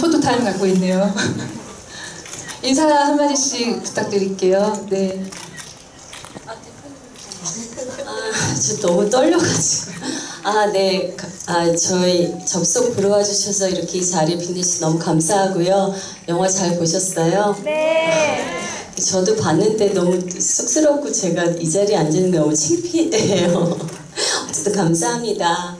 포토타임 갖고 있네요. 인사 한마디씩 부탁드릴게요. 네. 저 너무 떨려가지고. 네. 저희 접속 보러 와주셔서 이렇게 이 자리에 빛내주셔서 너무 감사하고요. 영화 잘 보셨어요? 네. 저도 봤는데 너무 쑥스럽고 제가 이 자리에 앉는 게 너무 창피해요. 어쨌든 감사합니다.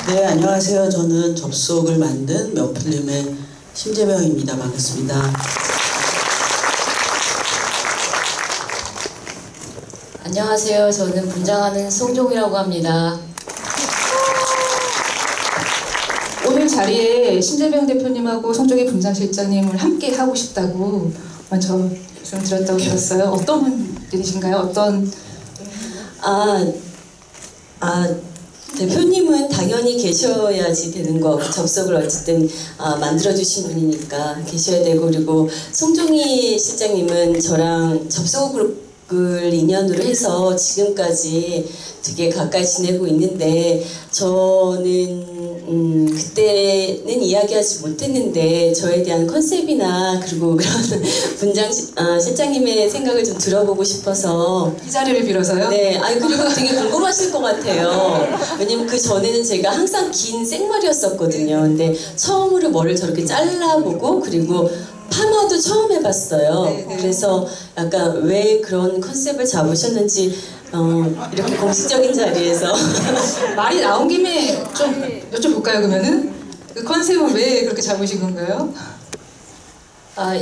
네, 안녕하세요. 저는 접속을 만든 명필님의 심재명입니다. 반갑습니다. 안녕하세요. 저는 분장하는 송종이라고 합니다. 오늘 자리에 심재명 대표님하고 송종희 분장실장님을 함께 하고 싶다고 먼저 좀 들었다고 들었어요. 어떤 분들이신가요? 어떤... 대표님은 당연히 계셔야지 되는 거고, 접속을 어쨌든 만들어주신 분이니까 계셔야 되고, 그리고 송종희 실장님은 저랑 접속을 인연으로 해서 지금까지 되게 가까이 지내고 있는데, 저는 그때는 이야기하지 못했는데 저에 대한 컨셉이나 그리고 그런 분장 실장님의 생각을 좀 들어보고 싶어서 이 자리를 빌어서요? 네, 그리고 되게 궁금하실 것 같아요. 왜냐면 그 전에는 제가 항상 긴 생머리였었거든요. 근데 처음으로 머리를 저렇게 잘라보고 그리고 파마도 처음 해봤어요. 그래서 약간 왜 그런 컨셉을 잡으셨는지 이렇게 공식적인 자리에서 말이 나온 김에 좀 여쭤볼까요, 그러면은? 그 컨셉은 왜 그렇게 잡으신 건가요?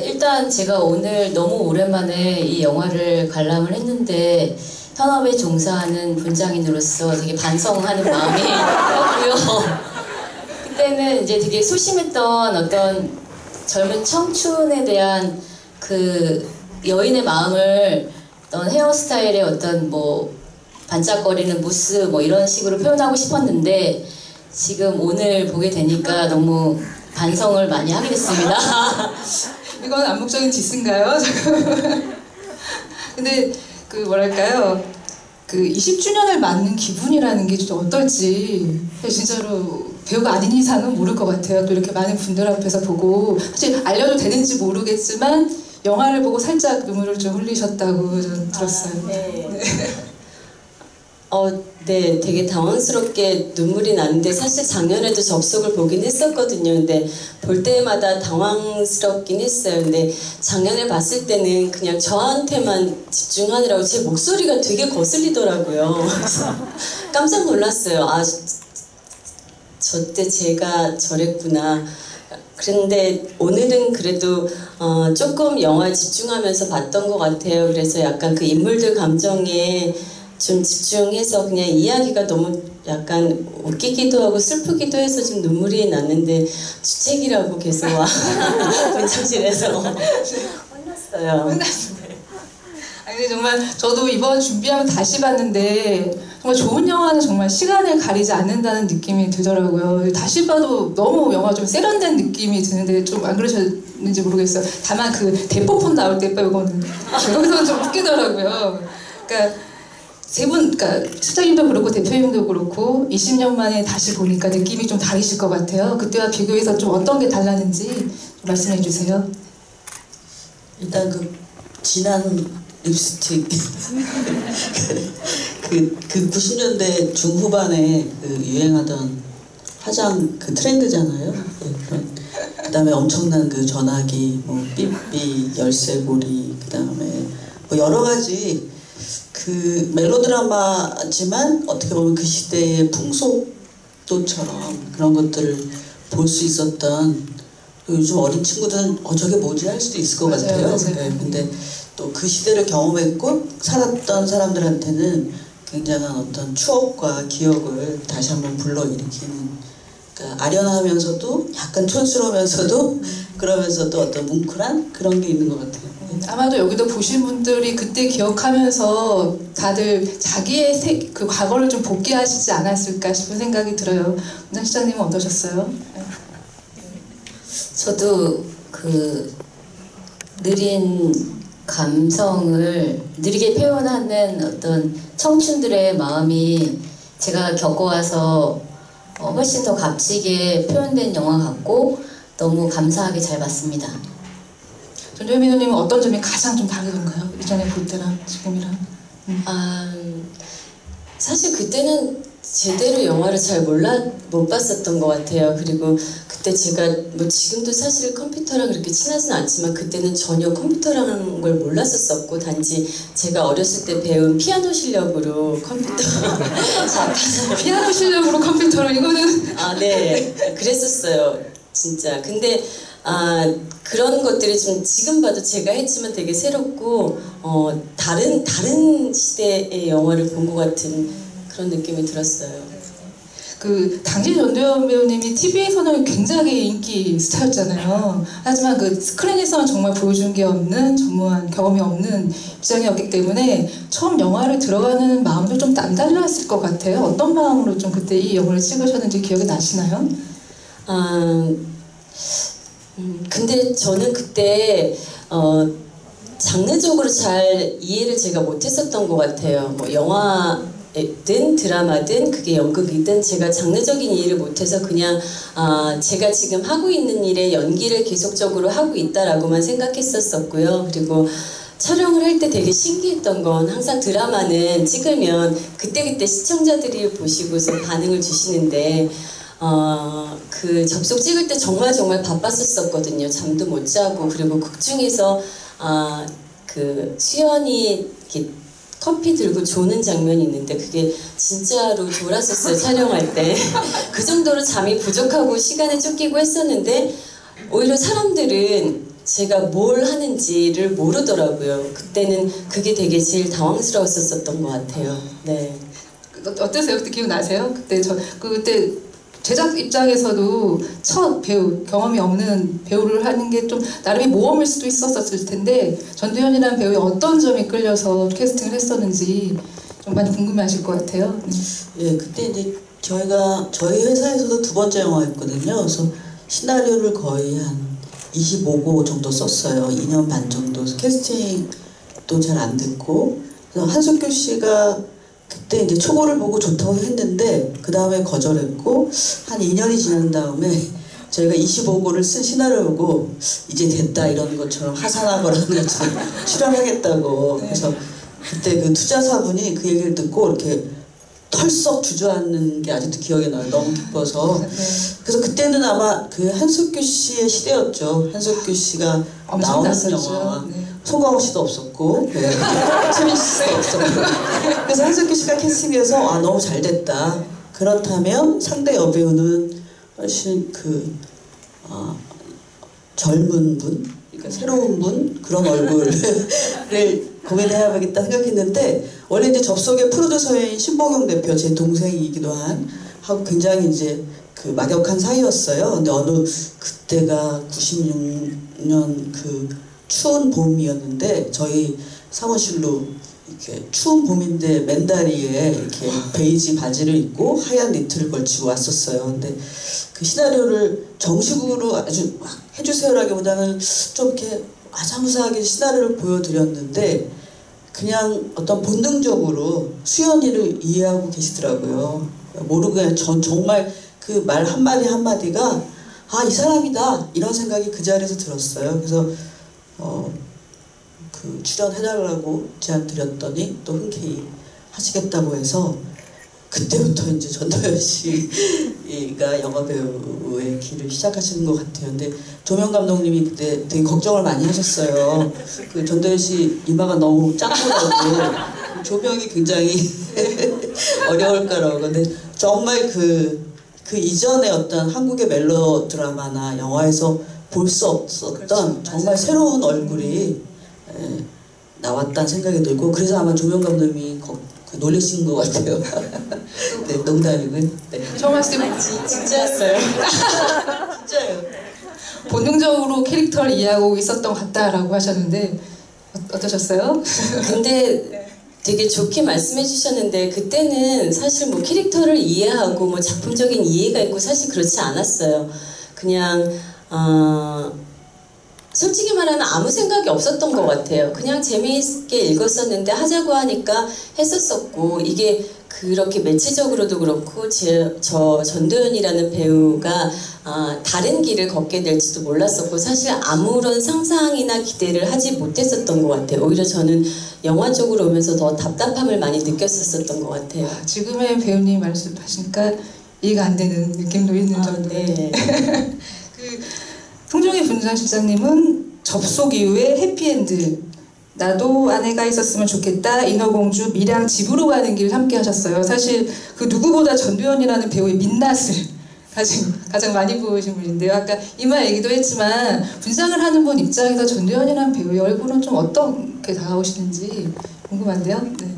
일단 제가 오늘 너무 오랜만에 이 영화를 관람을 했는데 현업에 종사하는 분장인으로서 되게 반성하는 마음이 컸고요. 그때는 이제 되게 소심했던 어떤 젊은 청춘에 대한 그 여인의 마음을 어떤 헤어스타일의 어떤 뭐 반짝거리는 무스 뭐 이런 식으로 표현하고 싶었는데 지금 오늘 보게 되니까 너무 반성을 많이 하게 됐습니다. 이건 암묵적인 디스인가요? 근데 그 뭐랄까요, 그 20주년을 맞는 기분이라는 게 진짜 어떨지 진짜로 배우가 아닌 이상은 모를 것 같아요. 또 이렇게 많은 분들 앞에서 보고 사실 알려도 되는지 모르겠지만 영화를 보고 살짝 눈물을 좀 흘리셨다고 좀 들었어요. 네. 네, 되게 당황스럽게 눈물이 나는데 사실 작년에도 접속을 보긴 했었거든요. 근데 볼 때마다 당황스럽긴 했어요. 근데 작년에 봤을 때는 그냥 저한테만 집중하느라고 제 목소리가 되게 거슬리더라고요. 그래서 깜짝 놀랐어요. 저 때 제가 저랬구나. 그런데 오늘은 그래도 조금 영화에 집중하면서 봤던 것 같아요. 그래서 약간 그 인물들 감정에 좀 집중해서 그냥 이야기가 너무 약간 웃기기도 하고 슬프기도 해서 좀 눈물이 났는데 주책이라고 계속 분장실에서 혼났어요. 아니 정말 저도 이번 준비하면 다시 봤는데 정말 좋은 영화는 정말 시간을 가리지 않는다는 느낌이 들더라고요. 다시 봐도 너무 영화 좀 세련된 느낌이 드는데 좀 안 그러셨는지 모르겠어요. 다만 그 대포폰 나올 때 빼고는 거기서 좀 웃기더라고요. 그러니까 세 분, 그러니까 실장님도 그렇고 대표님도 그렇고 20년 만에 다시 보니까 느낌이 좀 다르실 것 같아요. 그때와 비교해서 좀 어떤 게 달랐는지 좀 말씀해 주세요. 일단 그 진한 립스틱 그 90년대 중후반에 그 유행하던 화장 그 트렌드잖아요. 그 다음에 엄청난 그 전화기, 뭐 삐삐, 열쇠고리, 그 다음에 뭐 여러 가지 그 멜로드라마지만 어떻게 보면 그 시대의 풍속도처럼 그런 것들을 볼 수 있었던, 요즘 어린 친구들은 저게 뭐지 할 수도 있을 것 같아요. 맞아요. 네, 근데 또 그 시대를 경험했고 살았던 사람들한테는 굉장한 어떤 추억과 기억을 다시 한번 불러일으키는, 그러니까 아련하면서도 약간 촌스러우면서도 그러면서도 어떤 뭉클한 그런 게 있는 것 같아요. 아마도 여기도 보신 분들이 그때 기억하면서 다들 자기의 그 과거를 좀 복귀하시지 않았을까 싶은 생각이 들어요. 문장 시장님은 어떠셨어요? 저도 그 느린 감성을 느리게 표현하는 어떤 청춘들의 마음이 제가 겪어와서 훨씬 더 값지게 표현된 영화 같고 너무 감사하게 잘 봤습니다. 전주현 배우님은 어떤 점이 가장 좀 다르던가요? 이전에 볼 때랑 지금이랑? 사실 그때는 제대로 영화를 잘 못 봤었던 것 같아요. 그리고 그때 제가 뭐 지금도 사실 컴퓨터랑 그렇게 친하진 않지만 그때는 전혀 컴퓨터라는 걸 몰랐었었고 단지 제가 어렸을 때 배운 피아노 실력으로 컴퓨터 피아노 실력으로 컴퓨터로 이거는 네 그랬었어요 진짜. 근데 그런 것들이 좀 지금 봐도 제가 했지만 되게 새롭고 다른 시대의 영화를 본 것 같은 그런 느낌이 들었어요. 그 당시 전도연 배우님이 TV에서는 굉장히 인기 스타였잖아요. 하지만 그 스크린에서는 정말 보여준 게 없는 전무한 경험이 없는 입장이었기 때문에 처음 영화를 들어가는 마음도 좀 남달랐을 것 같아요. 어떤 마음으로 좀 그때 이 영화를 찍으셨는지 기억이 나시나요? 근데 저는 그때 장르적으로 잘 이해를 제가 못했었던 것 같아요. 뭐 영화든 드라마든 그게 연극이든 제가 장르적인 이해를 못해서 그냥 제가 지금 하고 있는 일에 연기를 계속적으로 하고 있다라고만 생각했었고요. 그리고 촬영을 할 때 되게 신기했던 건 항상 드라마는 찍으면 그때그때 시청자들이 보시고서 반응을 주시는데 그 접속 찍을 때 정말 바빴었거든요. 잠도 못 자고. 그리고 극 중에서 그 수연이 이렇게 커피 들고 조는 장면이 있는데 그게 진짜로 졸았었어요. 촬영할 때. 그 정도로 잠이 부족하고 시간에 쫓기고 했었는데 오히려 사람들은 제가 뭘 하는지를 모르더라고요. 그때는 그게 되게 제일 당황스러웠었던 것 같아요. 네. 어떠세요? 그때 기억나세요? 그때 제작 입장에서도 첫 배우, 경험이 없는 배우를 하는 게 좀 나름의 모험일 수도 있었을 텐데 전도연이라는 배우의 어떤 점이 끌려서 캐스팅을 했었는지 좀 많이 궁금해하실 것 같아요. 예, 그때 이제 저희 회사에서도 두 번째 영화였거든요. 그래서 시나리오를 거의 한 25고 정도 썼어요. 2년 반 정도. 캐스팅도 잘 안 됐고. 그래서 한석규 씨가 그때 이제 초고를 보고 좋다고 했는데 그 다음에 거절했고 한 2년이 지난 다음에 저희가 25고를 쓴 시나리오를 보고 이제 됐다 이런 것처럼 하산하거라는 것처럼 출연하겠다고. 그래서 그때 그 투자사분이 그 얘기를 듣고 이렇게 털썩 주저앉는 게 아직도 기억에 나요. 너무 기뻐서. 그래서 그때는 아마 그 한석규 씨의 시대였죠. 한석규 씨가 나오는 영화. 송강호 씨도 없었고, 최민수 씨도 없었고. 그래서 한석규 씨가 캐스팅해서 너무 잘 됐다. 그렇다면 상대 여배우는 훨씬 젊은 분, 그러니까 새로운 분, 그런 얼굴을 고민해야겠다 생각했는데 원래 이제 접속의 프로듀서인 신보경 대표, 제 동생이기도 하고 굉장히 이제 그 막역한 사이였어요. 근데 그때가 96년 그 추운 봄이었는데 저희 사무실로 이렇게 추운 봄인데 맨다리에 이렇게 베이지 바지를 입고 하얀 니트를 걸치고 왔었어요. 근데 그 시나리오를 정식으로 아주 막 해주세요라기보다는 좀 이렇게 아장무사하게 시나리오를 보여드렸는데 그냥 어떤 본능적으로 수연이를 이해하고 계시더라고요. 모르고 그냥 정말 그 말 한마디 한마디가 이 사람이다 이런 생각이 그 자리에서 들었어요. 그래서 그 출연해달라고 제안 드렸더니 또 흔쾌히 하시겠다고 해서 그때부터 이제 전도연 씨가 영화배우의 길을 시작하시는 것 같아요. 근데 조명 감독님이 그때 되게 걱정을 많이 하셨어요. 그 전도연 씨 이마가 너무 짱구라고 조명이 굉장히 어려울 거라고. 근데 정말 그 이전에 어떤 한국의 멜로 드라마나 영화에서 볼 수 없었던 정말 새로운 얼굴이 나왔다는 생각이 들고 그래서 아마 조명 감독님이 놀라신 것 같아요. 네, 농담이고요. 네. 처음 했을 때 진짜였어요. 진짜예요. 본능적으로 캐릭터를 이해하고 있었던 것 같다라고 하셨는데 어떠셨어요? 근데 되게 좋게 말씀해 주셨는데 그때는 사실 뭐 캐릭터를 이해하고 뭐 작품적인 이해가 있고 사실 그렇지 않았어요. 그냥 솔직히 말하면 아무 생각이 없었던 것 같아요. 그냥 재미있게 읽었었는데 하자고 하니까 했었었고 이게 그렇게 매체적으로도 그렇고 저 전도연이라는 배우가 다른 길을 걷게 될지도 몰랐었고 사실 아무런 상상이나 기대를 하지 못했었던 것 같아요. 오히려 저는 영화 쪽으로 오면서 더 답답함을 많이 느꼈었던 것 같아요. 지금의 배우님 말씀하시니까 이해가 안 되는 느낌도 있는 정도의 네. 그 송정희 분장실장님은 접속 이후에 해피엔드 나도 아내가 있었으면 좋겠다 인어공주 밀양 집으로 가는 길 함께 하셨어요. 사실 그 누구보다 전두연이라는 배우의 민낯을 가장 많이 보여주신 분인데요. 아까 이말 얘기도 했지만 분장을 하는 분 입장에서 전두연이라는 배우의 얼굴은 좀 어떻게 다가오시는지 궁금한데요. 네.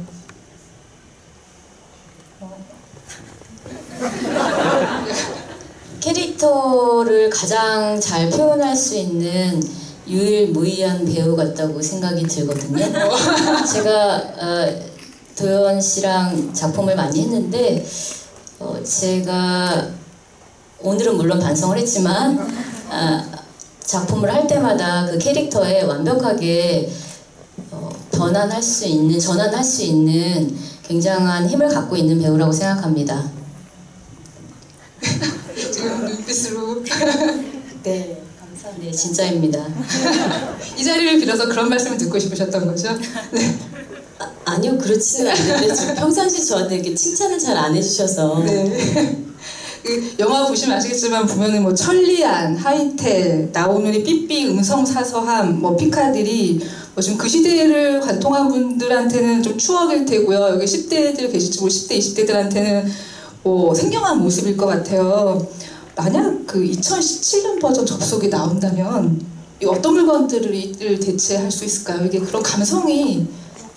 캐릭터를 가장 잘 표현할 수 있는 유일무이한 배우 같다고 생각이 들거든요. 제가 도연 씨랑 작품을 많이 했는데 제가 오늘은 물론 반성을 했지만 작품을 할 때마다 그 캐릭터에 완벽하게 전환할 수 있는 굉장한 힘을 갖고 있는 배우라고 생각합니다. 지금 눈빛으로 네. 네, 진짜입니다. 이 자리를 빌어서 그런 말씀을 듣고 싶으셨던 거죠? 네. 아니요, 그렇지는 않는데 평상시 저한테 이렇게 칭찬을 잘 안 해주셔서. 네. 그 영화 보시면 아시겠지만 보면은 뭐 천리안, 하이텔, 나오늘이 삐삐, 음성사서함, 뭐 피카들이 뭐 지금 그 시대를 관통한 분들한테는 좀 추억일 테고요. 여기 10대들 계시고 10대, 20대들한테는 뭐 생경한 모습일 것 같아요. 만약 그 2017년 버전 접속이 나온다면 이 어떤 물건들을 대체할 수 있을까요? 이게 그런 감성이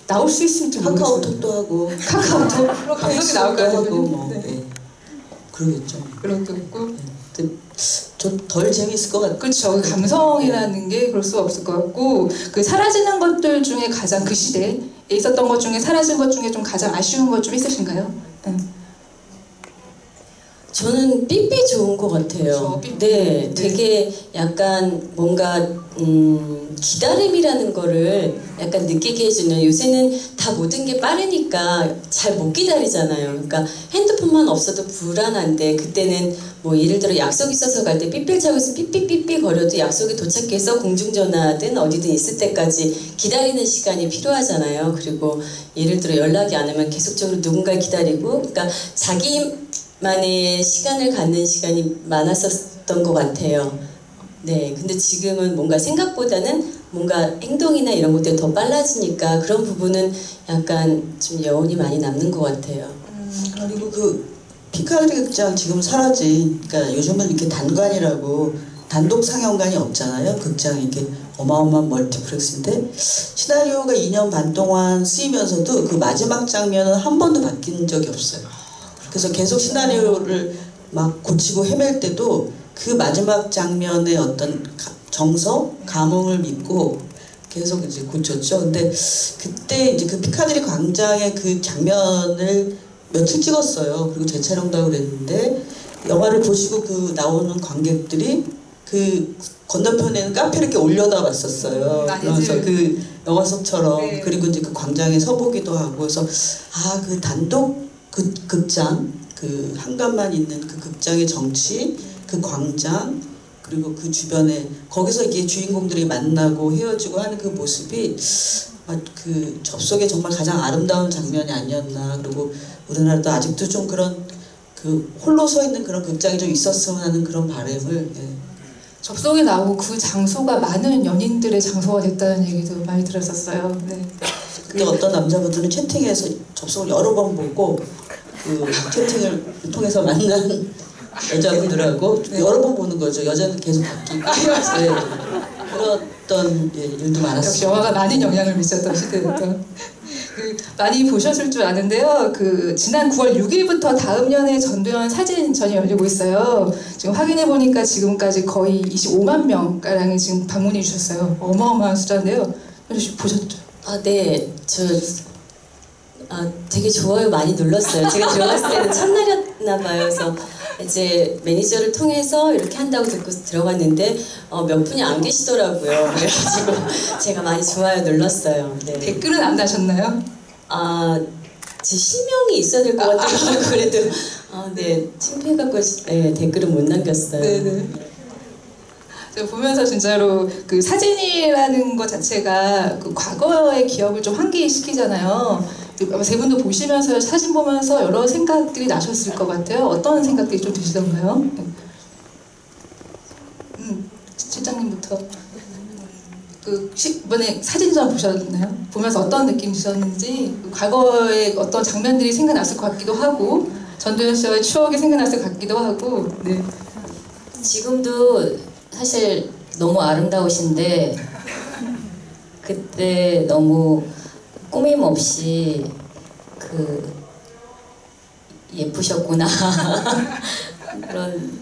나올 수 있을지 모르겠어요. 카카오톡도 하고 카카오톡 그런 감성이 나올까요? 하고 뭐 네. 네. 그러겠죠. 그런 것도 있고 좀 덜 재밌을 것 같아요. 그렇죠. 감성이라는 게 그럴 수 없을 것 같고 그 사라지는 것들 중에 가장 그 시대에 있었던 것 중에 사라진 것 중에 좀 가장 아쉬운 것 좀 있으신가요? 저는 삐삐 좋은 것 같아요. 삐삐. 네, 되게 약간 뭔가 기다림이라는 거를 약간 느끼게 해주는, 요새는 다 모든 게 빠르니까 잘 못 기다리잖아요. 그러니까 핸드폰만 없어도 불안한데 그때는 뭐 예를 들어 약속 있어서 갈 때 삐삐를 차고 있으면 삐삐삐삐 거려도 약속이 도착해서 공중전화든 어디든 있을 때까지 기다리는 시간이 필요하잖아요. 그리고 예를 들어 연락이 안 오면 계속적으로 누군가를 기다리고, 그러니까 자기만의 시간을 갖는 시간이 많았었던 것 같아요. 네, 근데 지금은 뭔가 생각보다는 뭔가 행동이나 이런 것들이 더 빨라지니까 그런 부분은 약간 좀 여운이 많이 남는 것 같아요. 그리고 그 피카르디 극장 지금 사라진, 그러니까 요즘은 이렇게 단관이라고 단독 상영관이 없잖아요. 극장이 이렇게 어마어마한 멀티플렉스인데 시나리오가 2년 반 동안 쓰이면서도 그 마지막 장면은 한 번도 바뀐 적이 없어요. 그래서 계속 시나리오를 막 고치고 헤맬 때도 그 마지막 장면의 어떤 정서, 감흥을 믿고 계속 이제 고쳤죠. 근데 그때 이제 그 피카디리 광장의 그 장면을 며칠 찍었어요. 그리고 재촬영도 하고 그랬는데 영화를 보시고 그 나오는 관객들이 그 건너편에는 카페를 이렇게 올려다 봤었어요. 그래서 그 영화 속처럼. 네. 그리고 이제 그 광장에 서보기도 하고 그래서 그 단독 그 극장, 그 한간만 있는 그 극장의 정치, 그 광장, 그리고 그 주변에 거기서 이게 주인공들이 만나고 헤어지고 하는 그 모습이 그 접속에 정말 가장 아름다운 장면이 아니었나. 그리고 우리나라도 아직도 좀 그런 그 홀로 서 있는 그런 극장이 좀 있었으면 하는 그런 바람을. 접속이 나오고 그 장소가 많은 연인들의 장소가 됐다는 얘기도 많이 들었었어요. 네. 근데 어떤 남자분들은 채팅에서 접속을 여러 번 보고 그 채팅을 통해서 만난 여자분들하고 네. 여러 번 보는 거죠. 여자는 계속 바뀌고. 네. 그랬던 일도 많았어요. 역시 영화가 많은 영향을 미쳤던 시대였던. 많이 보셨을 줄 아는데요. 지난 9월 6일부터 다음 연애 전도연 사진전이 열리고 있어요. 지금 확인해 보니까 지금까지 거의 25만 명가량이 지금 방문해 주셨어요. 어마어마한 숫자인데요. 혹시 보셨죠? 네. 되게 좋아요 많이 눌렀어요. 제가 들어갔을 때는 첫날이었나 봐요. 그래서 이제 매니저를 통해서 이렇게 한다고 듣고 들어갔는데 몇 분이 안 계시더라고요. 그래가지고 제가 많이 좋아요 눌렀어요. 네. 댓글은 안 다셨나요? 제 실명이 있어야 될 것 같아요. 그래도 네, 창피해갖고 네, 댓글은 못 남겼어요. 네네. 제가 보면서 진짜로 그 사진이라는 것 자체가 그 과거의 기억을 좀 환기시키잖아요. 아마 세 분도 보시면서 사진 보면서 여러 생각들이 나셨을 것 같아요. 어떤 생각들이 좀 드시던가요? 실장님부터. 이번에 사진 좀 보셨나요? 보면서 어떤 느낌 드셨는지, 과거의 어떤 장면들이 생각났을 것 같기도 하고, 전도연 씨와의 추억이 생각났을 것 같기도 하고, 네. 지금도 사실 너무 아름다우신데 그때 너무 꾸밈 없이 그 예쁘셨구나 그런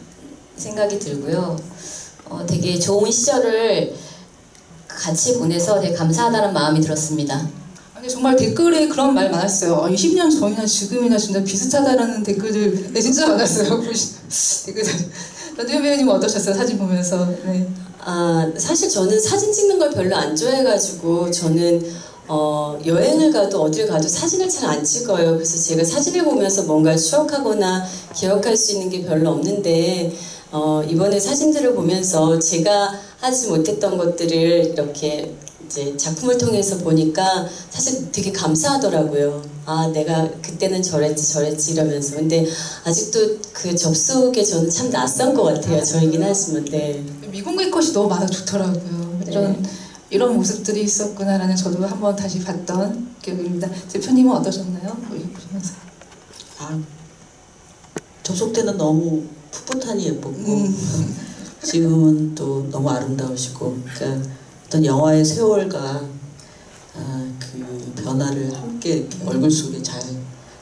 생각이 들고요. 되게 좋은 시절을 같이 보내서 되게 감사하다는 마음이 들었습니다. 아니, 정말 댓글에 그런 말 많았어요. 20년 전이나 지금이나 진짜 비슷하다라는 댓글들 네, 진짜 많았어요. 전도연 배우님은 어떠셨어요? 사진 보면서. 네. 사실 저는 사진 찍는 걸 별로 안 좋아해가지고 저는 여행을 가도 어딜 가도 사진을 잘 안 찍어요. 그래서 제가 사진을 보면서 뭔가 추억하거나 기억할 수 있는 게 별로 없는데 이번에 사진들을 보면서 제가 하지 못했던 것들을 이렇게 이제 작품을 통해서 보니까 사실 되게 감사하더라고요. 내가 그때는 저랬지 이러면서. 근데 아직도 그 접속에 저는 참 낯선 것 같아요. 저이긴 하지만. 네. 미공개 컷이 너무 많아 좋더라고요. 이런 모습들이 있었구나라는 저도 한번 다시 봤던 기억입니다. 대표님은 어떠셨나요? 보시면서. 접속 때는 너무 풋풋하니 예뻤고 지금은 또 너무 아름다우시고, 그러니까 어떤 영화의 세월과 그 변화를 함께 이렇게 얼굴 속에 잘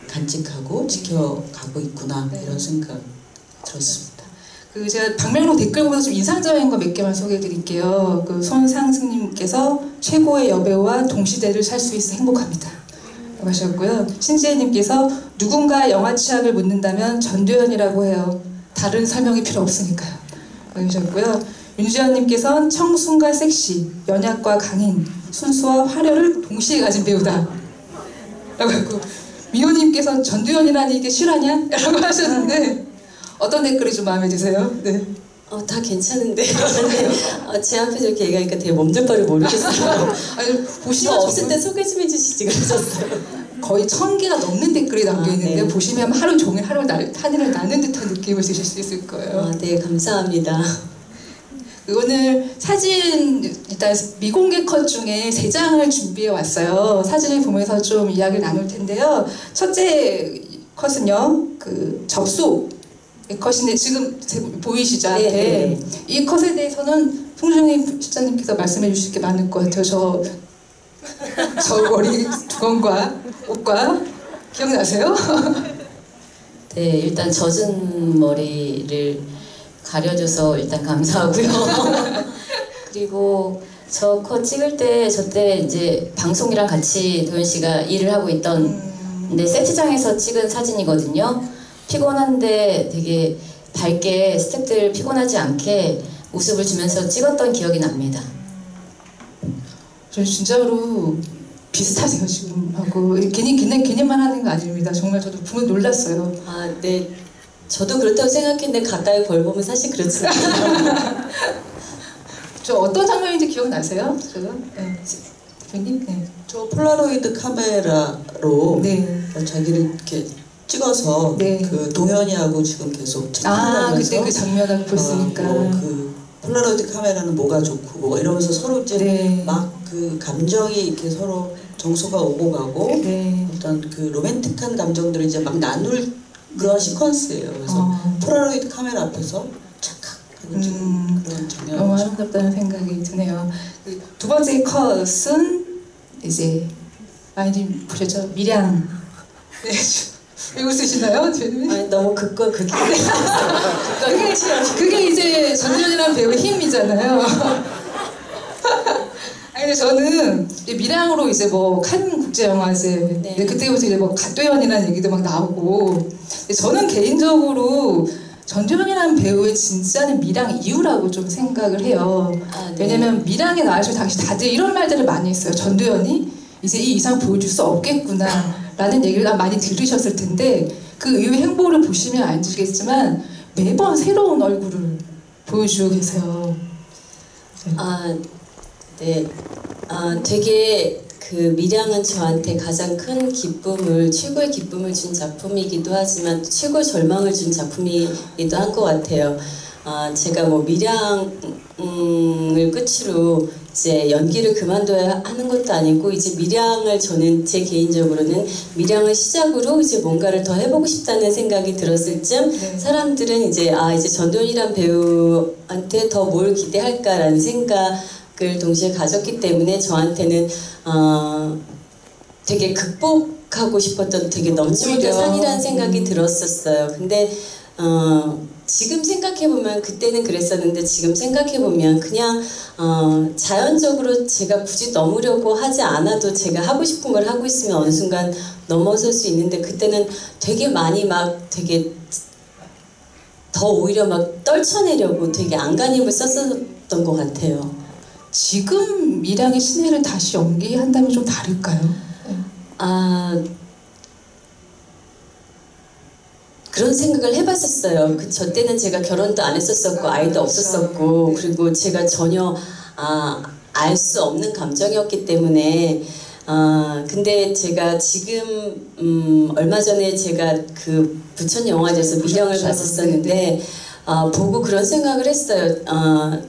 간직하고 지켜가고 있구나, 이런 생각 들었습니다. 제가 박멜로 댓글 보면서 좀 인상적인 거 몇 개만 소개해드릴게요. 손상승님께서 최고의 여배우와 동시대를 살 수 있어 행복합니다. 하셨고요. 신지혜님께서 누군가 영화 취향을 묻는다면 전도연이라고 해요. 다른 설명이 필요 없으니까요. 하셨고요. 윤주연님께서는 청순과 섹시, 연약과 강인, 순수와 화려를 동시에 가진 배우다. 라고 했고, 미호님께서는 전도연이라니 이게 실화냐? 라고 하셨는데 어떤 댓글이 좀 마음에 드세요? 네. 다 괜찮은데 제 앞에서 이렇게 얘기하니까 되게 몸둘 바를 모르겠어요. 아니, 보시면 없을 때 소개 좀 해주시지 그러셨어요. 거의 1000개가 넘는 댓글이 담겨있는데 네. 보시면 하루 종일 하늘을 나는 듯한 느낌을 드실 수 있을 거예요. 네, 감사합니다. 오늘 사진 일단 미공개 컷 중에 3장을 준비해 왔어요. 사진을 보면서 좀 이야기를 나눌 텐데요. 첫째 컷은요, 그 접속 컷인데 지금 보이시죠? 네, 네. 이 컷에 대해서는 송중희 실장님께서 말씀해 주실 게 많을 것 같아요. 저 머리 두건과 옷과 기억나세요? 네, 일단 젖은 머리를 가려줘서 일단 감사하고요. 그리고 저 컷 찍을 때 저때 이제 방송이랑 같이 도연 씨가 일을 하고 있던 근데 세트장에서 찍은 사진이거든요. 피곤한데 되게 밝게 스태프들 피곤하지 않게 모습을 주면서 찍었던 기억이 납니다. 저 진짜로 비슷하세요 지금 하고. 개념만 하는 거 아닙니다. 정말 저도 보면 놀랐어요. 네. 저도 그렇다고 생각했는데 가까이 걸 보면 사실 그렇지 않아요. 저 어떤 장면인지 기억나세요? 제가? 네. 대표님? 네. 저 폴라로이드 카메라로 네. 자기를 이렇게 찍어서 네. 그 동현이하고 지금 계속 채팅하면서 그때 그 장면을 보시니까 그 폴라로이드 카메라는 뭐가 좋고 뭐 이러면서 서로 이제 네. 막 그 감정이 이렇게 서로 정서가 오고 가고 네. 어떤 그 로맨틱한 감정들을 이제 막 나눌 그런 시퀀스예요. 그래서 폴라로이드 카메라 앞에서 착각하는 그런 장면. 너무 아름답다는 생각이 드네요. 두 번째 컷은 이제 많이 보셨죠? 밀양. 네. 왜 웃으시나요? 너무 극과 극이 그게 이제 전도연이라는 배우의 힘이잖아요. 근데 저는 밀양으로 이제 뭐 칸 국제영화제 네. 그때부터 이제 뭐 갓도연이라는 얘기도 막 나오고. 저는 개인적으로 전도연이라는 배우의 진짜는 밀양 이유라고 좀 생각을 해요. 네. 왜냐면 밀양에 나와서 당시 다들 이런 말들을 많이 했어요. 전도연이 이제 이 이상 보여줄 수 없겠구나 라는 얘기를 많이 들으셨을 텐데 그 의외의 행보를 보시면 아시겠지만 매번 새로운 얼굴을 보여주고 계세요. 네. 되게 그 밀양은 저한테 가장 큰 기쁨을, 최고의 기쁨을 준 작품이기도 하지만 최고의 절망을 준 작품이기도 한 것 같아요. 제가 뭐 밀양을 끝으로 이제 연기를 그만둬야 하는 것도 아니고 이제 밀양을 저는 제 개인적으로는 밀양을 시작으로 이제 뭔가를 더 해보고 싶다는 생각이 들었을 쯤 사람들은 이제 이제 전도연이란 배우한테 더 뭘 기대할까라는 생각을 동시에 가졌기 때문에 저한테는 되게 극복하고 싶었던 되게 넘치는 산이라는 생각이 들었었어요. 근데 지금 생각해보면 그때는 그랬었는데 지금 생각해보면 그냥 자연적으로 제가 굳이 넘으려고 하지 않아도 제가 하고 싶은 걸 하고 있으면 어느 순간 넘어설 수 있는데 그때는 되게 많이 막 되게 더 오히려 막 떨쳐내려고 되게 안간힘을 썼었던 것 같아요. 지금 밀양의 신혜를 다시 연기한다면 좀 다를까요? 그런 생각을 해봤었어요. 저 때는 제가 결혼도 안 했었었고 아이도 없었었고 그리고 제가 전혀 알 수 없는 감정이었기 때문에 근데 제가 지금 얼마 전에 제가 그 부천영화제에서 밀양을 봤었었는데 보고 그런 생각을 했어요.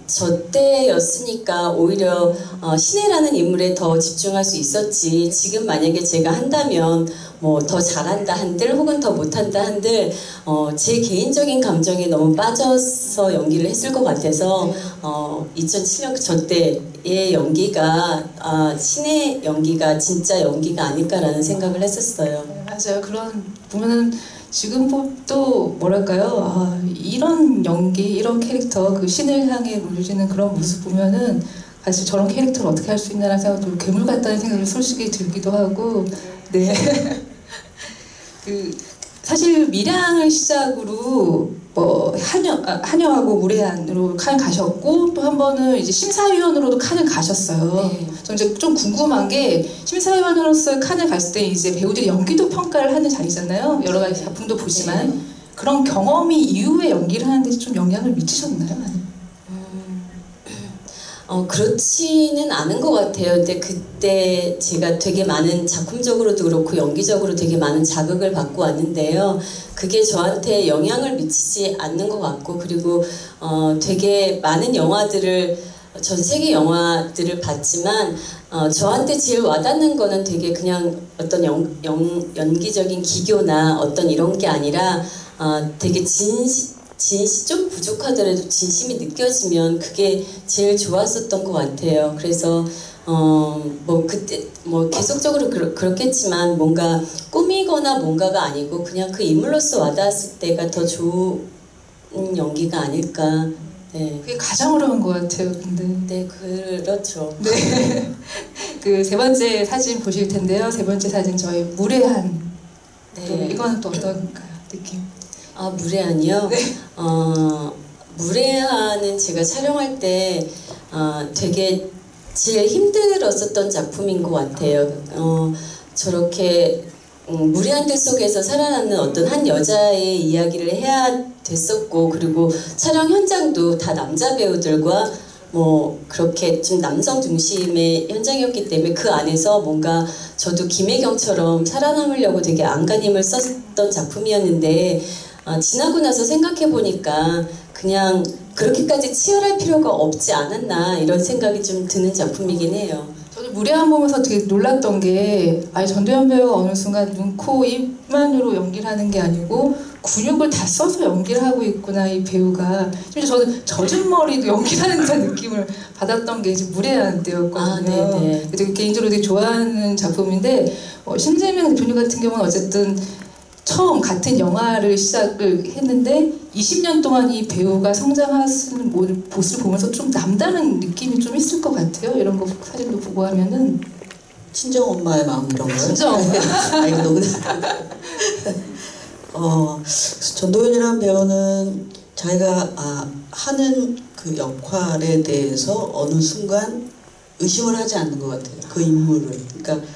저 때였으니까 오히려 신혜라는 인물에 더 집중할 수 있었지. 지금 만약에 제가 한다면 뭐 더 잘한다 한들 혹은 더 못한다 한들 제 개인적인 감정에 너무 빠져서 연기를 했을 것 같아서 2007년 저 때의 연기가 신혜 연기가 진짜 연기가 아닐까라는 생각을 했었어요. 네, 맞아요. 그런 보면은 지금 또 뭐랄까요? 이런 연기, 이런 캐릭터, 그 신을 향해 물리는 그런 모습 보면은 사실 저런 캐릭터를 어떻게 할 수 있나라는 생각도 괴물 같다는 생각이 솔직히 들기도 하고, 네. 사실 밀양을 시작으로 뭐 한여하고 무례한으로 칸 가셨고 또 한 번은 이제 심사위원으로도 칸을 가셨어요. 네. 저 이제 좀 궁금한 게 심사위원으로서 칸을 갔을 때 이제 배우들이 연기도 평가를 하는 자리잖아요. 여러 가지 작품도 보지만 네. 그런 경험이 이후에 연기를 하는데 좀 영향을 미치셨나요? 그렇지는 않은 것 같아요. 근데 그때 제가 되게 많은 작품적으로도 그렇고 연기적으로 되게 많은 자극을 받고 왔는데요. 그게 저한테 영향을 미치지 않는 것 같고 그리고 되게 많은 영화들을 전 세계 영화들을 봤지만 저한테 제일 와닿는 거는 되게 그냥 어떤 연기적인 기교나 어떤 이런 게 아니라 되게 진심이 좀 부족하더라도 진심이 느껴지면 그게 제일 좋았었던 것 같아요. 그래서 뭐 그때 뭐 계속적으로 그렇겠지만 뭔가 꾸미거나 뭔가가 아니고 그냥 그 인물로서 와닿았을 때가 더 좋은 연기가 아닐까. 네. 그게 가장 어려운 것 같아요. 근데 네, 그렇죠. 네. 그 세 번째 사진 보실 텐데요. 세 번째 사진 저희 무례한. 네. 이거는 또 어떤가요? 느낌? 무례한이요? 네. 무례한은 제가 촬영할 때 되게 제일 힘들었었던 작품인 것 같아요. 저렇게 무례한들 속에서 살아남는 어떤 한 여자의 이야기를 해야 됐었고 그리고 촬영 현장도 다 남자 배우들과 뭐 그렇게 좀 남성 중심의 현장이었기 때문에 그 안에서 뭔가 저도 김혜경처럼 살아남으려고 되게 안간힘을 썼던 작품이었는데 지나고 나서 생각해보니까 그냥 그렇게까지 치열할 필요가 없지 않았나 이런 생각이 좀 드는 작품이긴 해요. 저도 무례한 보면서 되게 놀랐던 게 전도연 배우가 어느 순간 눈, 코, 입만으로 연기를 하는 게 아니고 근육을 다 써서 연기를 하고 있구나 이 배우가. 심지어 저는 젖은 머리도 연기를 하는 듯한 느낌을 받았던 게 이제 무례한 때였거든요. 네네. 되게 개인적으로 되게 좋아하는 작품인데 신재명 대표님 같은 경우는 어쨌든 처음 같은 영화를 시작을 했는데 20년 동안 이 배우가 성장하는 모습을 보면서 좀 남다른 느낌이 좀 있을 것 같아요. 이런 거 사진도 보고 하면은 친정 엄마의 마음 이런 거요? 친정 엄마. 이거 너무 전도연이라는 배우는 자기가 하는 그 역할에 대해서 어느 순간 의심을 하지 않는 것 같아요. 그 인물을. 그러니까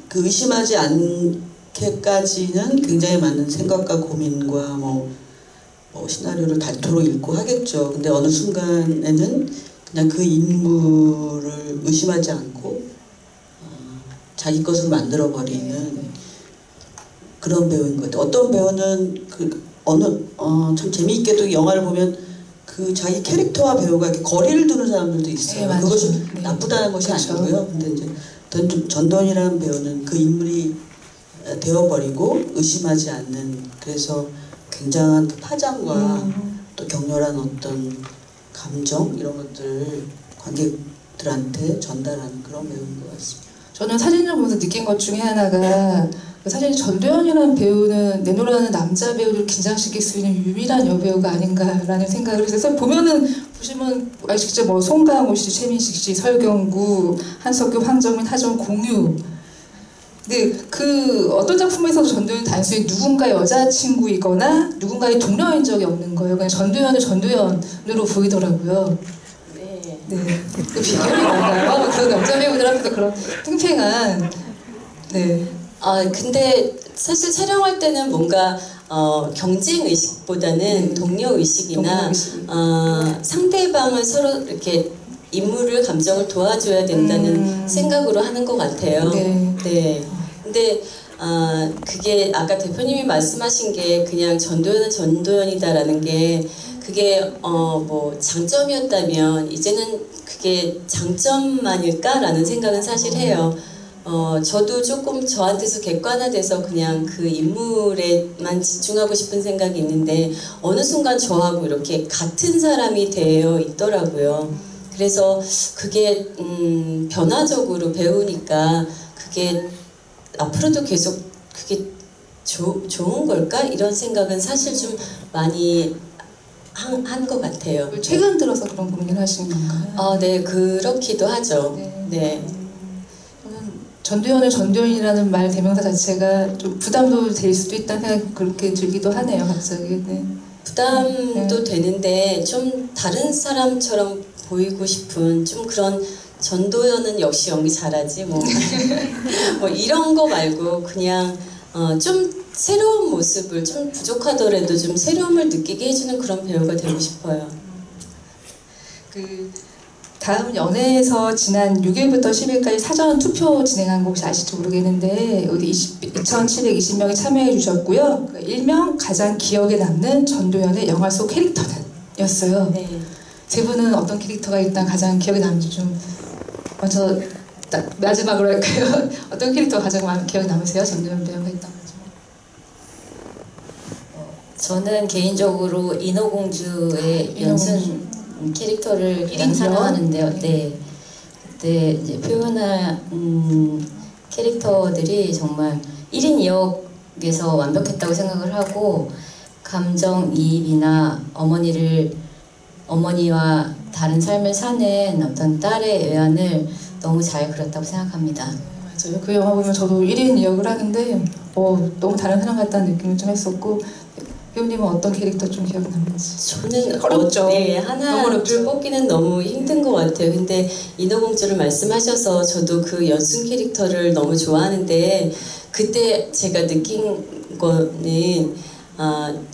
그 의심하지 않게 그렇게까지는 굉장히 많은 생각과 고민과 뭐 시나리오를 닳도록 읽고 하겠죠. 근데 어느 순간에는 그냥 그 인물을 의심하지 않고 자기 것으로 만들어버리는 그런 배우인 것 같아요. 어떤 배우는 참 재미있게도 영화를 보면 그 자기 캐릭터와 배우가 이렇게 거리를 두는 사람들도 있어요. 네, 그것이 네. 나쁘다는 것이 그렇죠. 아니고요. 근데 이제 전도연이라는 배우는 그 인물이 되어버리고 의심하지 않는, 그래서 굉장한 그 파장과 또 격렬한 어떤 감정 이런 것들을 관객들한테 전달하는 그런 배우인 것 같습니다. 저는 사진을 보면서 느낀 것 중에 하나가 사실 전도연이라는 배우는 내노라는 남자 배우를 긴장시킬 수 있는 유일한 여배우가 아닌가라는 생각을 해서 보시면 직접 뭐 송강호 씨, 최민식 씨, 설경구, 한석규, 황정민, 하정, 공유. 근데 그 어떤 작품에서도 전도연이 단순히 누군가의 여자친구이거나 누군가의 동료인 적이 없는 거예요. 그냥 전도연을 전도연으로 보이더라고요. 네. 그 비결이 뭔가요? 그런 남자 배우들 앞에서 그런 팽팽한. 네. 근데 사실 촬영할 때는 뭔가 경쟁 의식보다는 동료 의식이나 상대방을 서로 이렇게 인물을 감정을 도와줘야 된다는 생각으로 하는 것 같아요. 네. 근데 그게 아까 대표님이 말씀하신 게 그냥 전도연은 전도연이다라는 게 그게 뭐 장점이었다면 이제는 그게 장점만일까라는 생각은 사실 해요. 저도 조금 저한테서 객관화돼서 그냥 그 인물에만 집중하고 싶은 생각이 있는데 어느 순간 저하고 이렇게 같은 사람이 되어 있더라고요. 그래서 그게 변화적으로 배우니까 그게 앞으로도 계속 그게 좋은 걸까? 이런 생각은 사실 좀 많이 한 것 같아요. 최근 들어서 그런 고민을 하시는 건가요? 네, 그렇기도 하죠. 네. 저는 전도연을 전도연이라는 말 대명사 자체가 좀 부담도 될 수도 있다는 생각이 그렇게 들기도 하네요, 갑자기. 네. 부담도 되는데 좀 다른 사람처럼 보이고 싶은 좀 그런 전도연은 역시 연기 잘하지 뭐 이런 거 말고 그냥 좀 새로운 모습을 좀 부족하더라도 좀 새로움을 느끼게 해주는 그런 배우가 되고 싶어요. 그 다음 연애에서 지난 6일부터 10일까지 사전 투표 진행한 거 혹시 아실지 모르겠는데 여기 2,720명이 참여해 주셨고요. 일명 가장 기억에 남는 전도연의 영화 속 캐릭터는 였어요. 네. 세 분은 어떤 캐릭터가 일단 가장 기억에 남는지 좀 먼저 마지막으로 할까요? 어떤 캐릭터가 가장 기억에 남으세요? 전도연 배우가 했던 거죠. 저는 개인적으로 인어공주의 연순 캐릭터를 가장 1인이요? 사랑하는데요. 네. 그때 이제 표현한 캐릭터들이 정말 1인 2역에서 완벽했다고 생각을 하고 감정이입이나 어머니와 다른 삶을 사는 어떤 딸의 외환을 너무 잘 그렸다고 생각합니다. 맞아요. 그 영화 보면 저도 1인 2역을 하는데 너무 다른 사람 같다는 느낌을 좀 했었고 배우님은 어떤 캐릭터 좀 기억에 남는지? 저는 어렵죠. 네, 하나를 뽑기는 너무 힘든 것 같아요. 근데 인어공주를 말씀하셔서 저도 그 연순 캐릭터를 너무 좋아하는데 그때 제가 느낀 거는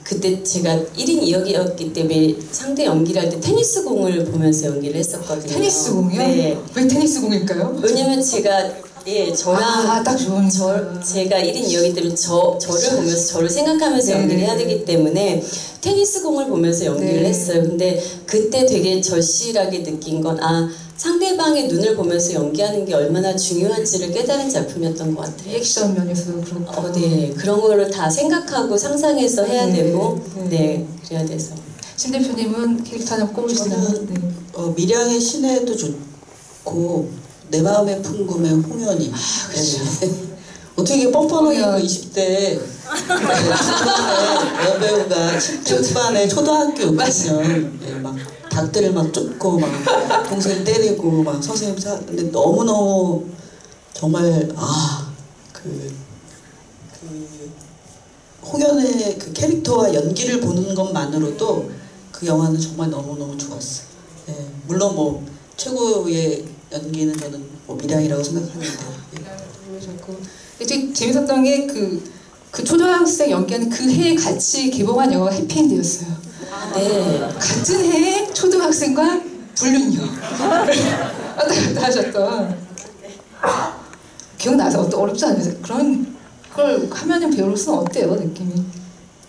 그때 제가 1인 2역이었기 때문에 상대 연기를 할 때 테니스 공을 보면서 연기를 했었거든요. 테니스 공이요? 네. 왜 테니스 공일까요? 왜냐면 제가 저랑 딱 좋은 제가 1인 2역이기 때문에 저를 보면서 저를 생각하면서 연기를 해야 되기 때문에 테니스 공을 보면서 연기를 했어요. 근데 그때 되게 절실하게 느낀 건 상대방의 눈을 보면서 연기하는 게 얼마나 중요한지를 깨달은 작품이었던 것 같아요. 리액션 면에서도 그렇고. 네, 그런 거를 다 생각하고 상상해서 해야 되고, 그래야 돼서. 신 대표님은 캐릭터 하나 꼽으시나요? 저는 밀양의 시내도 좋고 내 마음의 풍금의 홍현이. 네. 어떻게 이게 뻔뻔하게 20대 여배우가 10반의 초등학교 6학년 막 닭들을 막 쫓고 막 동생 때리고 막 선생님 근데 너무너무 정말 홍현의 그 캐릭터와 연기를 보는 것만으로도 그 영화는 정말 너무너무 좋았어요. 네. 물론 뭐 최고의 연기는 저는 뭐 미량이라고 생각하는데. 보여줬고 되게 재밌었던 게 그 초등학생 연기하는 그 해에 같이 개봉한 영화가 해피엔드였어요. 네. 같은 해에 초등학생과 불륜녀 왔다 갔다 하셨던 기억나서 어렵지 않으세요? 그런 걸 하면은 배우로서는 어때요 느낌이?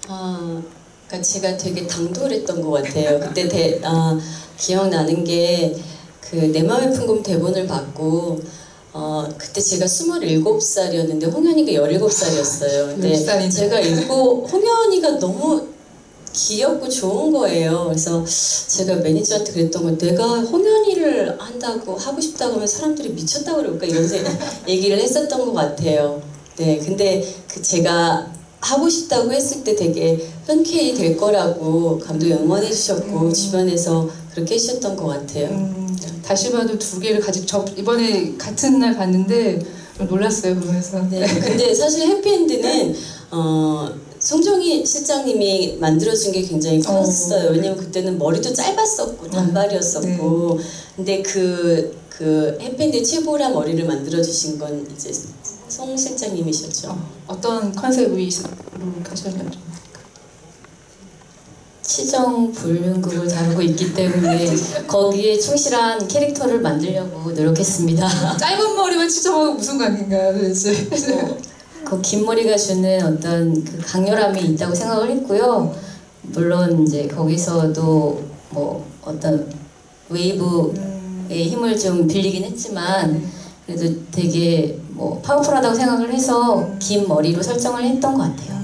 그러니까 제가 되게 당돌했던 것 같아요. 그때 기억나는 게 그 내 맘의 풍금 대본을 받고 그때 제가 27살이었는데 홍현이가 17살이었어요. 근데 제가 읽고 홍현이가 너무 귀엽고 좋은 거예요. 그래서 제가 매니저한테 그랬던 건 내가 홍현이를 한다고 하고 싶다고 하면 사람들이 미쳤다고 그럴까 이런 얘기를 했었던 것 같아요. 네, 근데 제가 하고 싶다고 했을 때 되게 흔쾌히 될 거라고 감독이 응원해 주셨고 주변에서 그렇게 해주셨던 것 같아요. 다시 봐도 두 개를 이번에 같은 날 봤는데 좀 놀랐어요. 그러면서. 네, 근데 사실 해피엔드는 송정희 실장님이 만들어준 게 굉장히 컸어요. 왜냐면 그때는 머리도 짧았었고 단발이었었고 근데 그 해피엔드 최보라 머리를 만들어주신 건 이제 송 실장님이셨죠. 어떤 컨셉으로 가셨냐면 치정 불륜극을 다루고 있기 때문에 거기에 충실한 캐릭터를 만들려고 노력했습니다. 짧은 머리만 치정하고 무슨 관계인가요 도대체? 그 긴 머리가 주는 어떤 그 강렬함이 있다고 생각을 했고요. 물론 이제 거기서도 뭐 어떤 웨이브의 힘을 좀 빌리긴 했지만 그래도 되게 뭐 파워풀하다고 생각을 해서 긴 머리로 설정을 했던 것 같아요.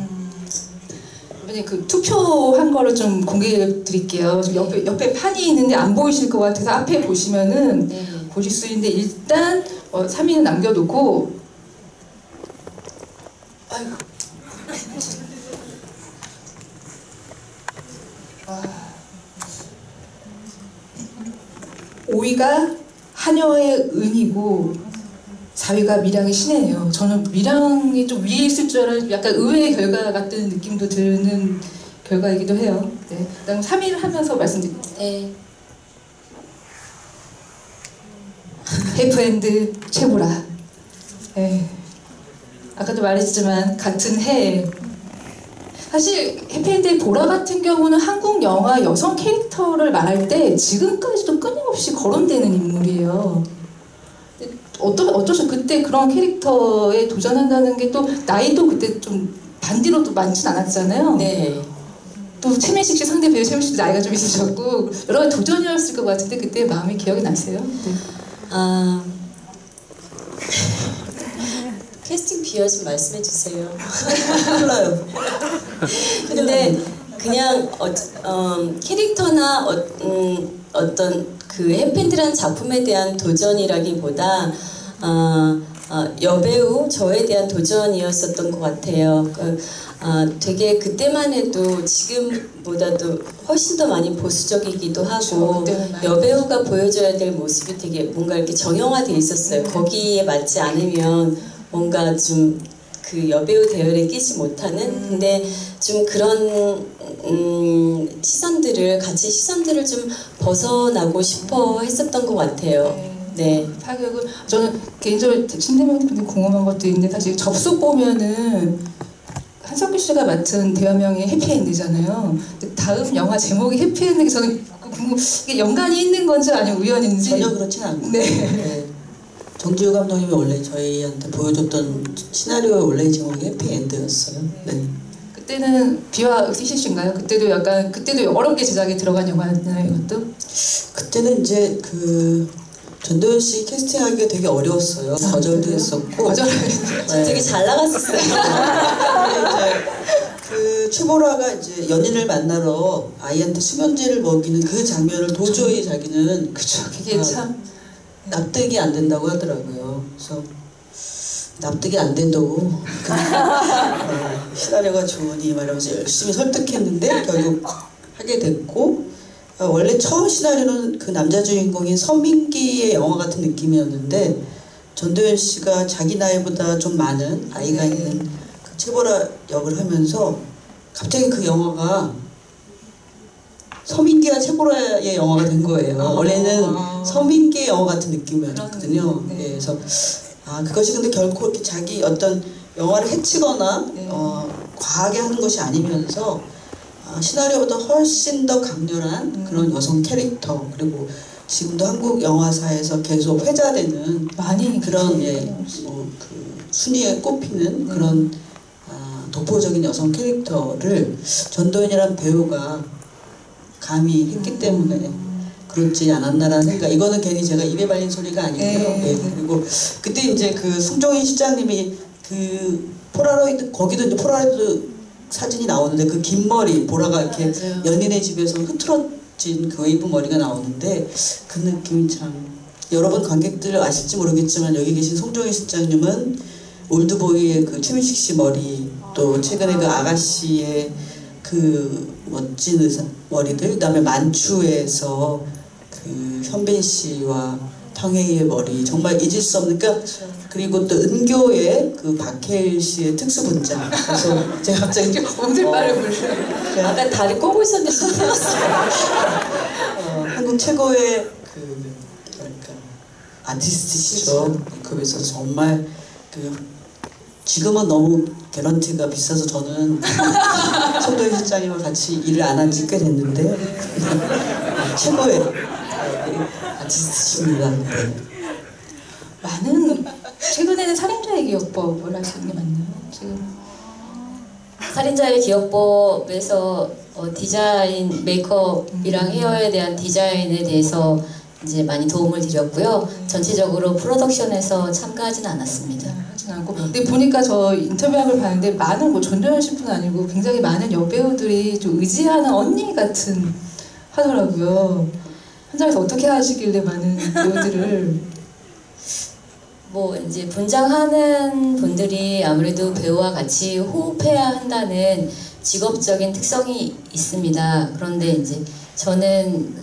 이번에 그 투표한 거를 좀 공개해 드릴게요. 옆에 판이 있는데 안 보이실 것 같아서 앞에 보시면은 보실 수 있는데 일단 3위는 남겨두고 아이고 5위가 한여의 은이고 4위가 밀양의 신혜예요. 저는 밀양이 좀 위에 있을 줄 알았는데 약간 의외의 결과 같은 느낌도 드는 결과이기도 해요. 네. 그다음 3위를 하면서 말씀드릴게요. 네. 해프엔드 최보라. 네. 아까도 말했지만 같은 해에 사실 해피엔드의 보라 같은 경우는 한국 영화 여성 캐릭터를 말할 때 지금까지도 끊임없이 거론되는 인물이에요. 어쩌죠? 그때 그런 캐릭터에 도전한다는 게 또 나이도 그때 좀 반디로 또 많진 않았잖아요. 네. 또 최민식 씨 상대 배우 최민식 씨 나이가 좀 있으셨고 여러 가지 도전이었을 것 같은데 그때 마음이 기억이 나세요? 네. 캐스팅 비하 좀 말씀해 주세요. 몰라요. 근데 그냥 캐릭터나 어떤 그 해피엔드라는 작품에 대한 도전이라기보다 여배우 저에 대한 도전이었었던 것 같아요. 되게 그때만 해도 지금보다도 훨씬 더 많이 보수적이기도 하고 여배우가 보여줘야 될 모습이 되게 뭔가 이렇게 정형화돼 있었어요. 거기에 맞지 않으면 뭔가 좀 그 여배우 대열에 끼지 못하는 근데 좀 그런 시선들을 좀 벗어나고 싶어 했었던 것 같아요. 네. 파격은 저는 개인적으로 신대명님 궁금한 것도 있는데 사실 접속 보면은 한석규 씨가 맡은 대화명이 해피엔드잖아요. 다음 영화 제목이 해피엔드 저는 이게 연관이 있는 건지 아니면 우연인지 전혀 그렇진 않고. 네. 정지우 감독님이 원래 저희한테 보여줬던 시나리오의 원래 제목이 해피엔드였어요. 네. 그때는 비와 티시신가요? 그때도 여러 개 제작에 들어간 영화였나요, 이것도? 그때는 이제 전도연 씨 캐스팅하기가 되게 어려웠어요. 거절도 했었고. 거절을 되게 잘 나갔었어요. 그 최보라가 이제 연인을 만나러 아이한테 수면제를 먹이는 그 장면을 도저히 자기는 그쵸. 그게 참 납득이 안 된다고 하더라고요. 그래서 납득이 안 된다고 시나리오가 좋으니 말하면서 열심히 설득했는데 결국 하게 됐고 원래 처음 시나리오는 그 남자 주인공인 서민기의 영화 같은 느낌이었는데 전도연 씨가 자기 나이보다 좀 많은 아이가 있는 그 최보라 역을 하면서 갑자기 그 영화가 서민기와 최고라의 영화가 된 거예요. 원래는 서민기의 영화 같은 느낌이었거든요. 네. 예, 그래서 그것이 근데 결코 이렇게 자기 어떤 영화를 해치거나 네. 과하게 하는 것이 아니면서 시나리오보다 훨씬 더 강렬한 그런 여성 캐릭터, 그리고 지금도 한국 영화사에서 계속 회자되는 많이 그런 그 순위에 꼽히는 그런 독보적인 여성 캐릭터를 전도연이라는 배우가 감히 했기 때문에 그렇지 않았나라는 생각. 이거는 괜히 제가 입에 발린 소리가 아니고요. 네. 그리고 그때 이제 그 송정인 실장님이 그 폴라로이드, 거기도 이제 폴라로이드 사진이 나오는데 그 긴 머리, 보라가 이렇게 맞아요. 연인의 집에서 흐트러진 그 웨이브 머리가 나오는데 그 느낌이 참, 여러분 관객들 아실지 모르겠지만 여기 계신 송정인 실장님은 올드보이의 그 최민식 씨 머리, 또 최근에 그 아가씨의 그 멋진 머리들, 그 다음에 만추에서 그 현빈 씨와 탕웨이의 머리, 정말 잊을 수 없는, 그러니까 그리고 또 은교의 그 박해일 씨의 특수분장. 그래서 제가 갑자기 오늘 말을 불러요. 아까 다리 꼬고 있었는데 좀 태웠어요. 한국 최고의 그 뭐랄까 아티스트시죠. 그래서 정말 그 지금은 너무 개런티가 비싸서 저는 손도희 실장님과 같이 일을 안 한 지 꽤 됐는데 최고의 아티스트십니다. 네. 많은 최근에는 살인자의 기억법을 하시는 게 맞나요? 지금 살인자의 기억법에서 디자인, 메이크업이랑 헤어에 대한 디자인에 대해서 이제 많이 도움을 드렸고요. 전체적으로 프로덕션에서 참가하진 않았습니다. 하진 않고. 근데 보니까 저 인터뷰한 걸 봤는데 많은 전도연 씨뿐 아니고 굉장히 많은 여배우들이 좀 의지하는 언니 같은 하더라고요. 현장에서 어떻게 하시길래 많은 배우들을 뭐 이제 분장하는 분들이 아무래도 배우와 같이 호흡해야 한다는 직업적인 특성이 있습니다. 그런데 이제 저는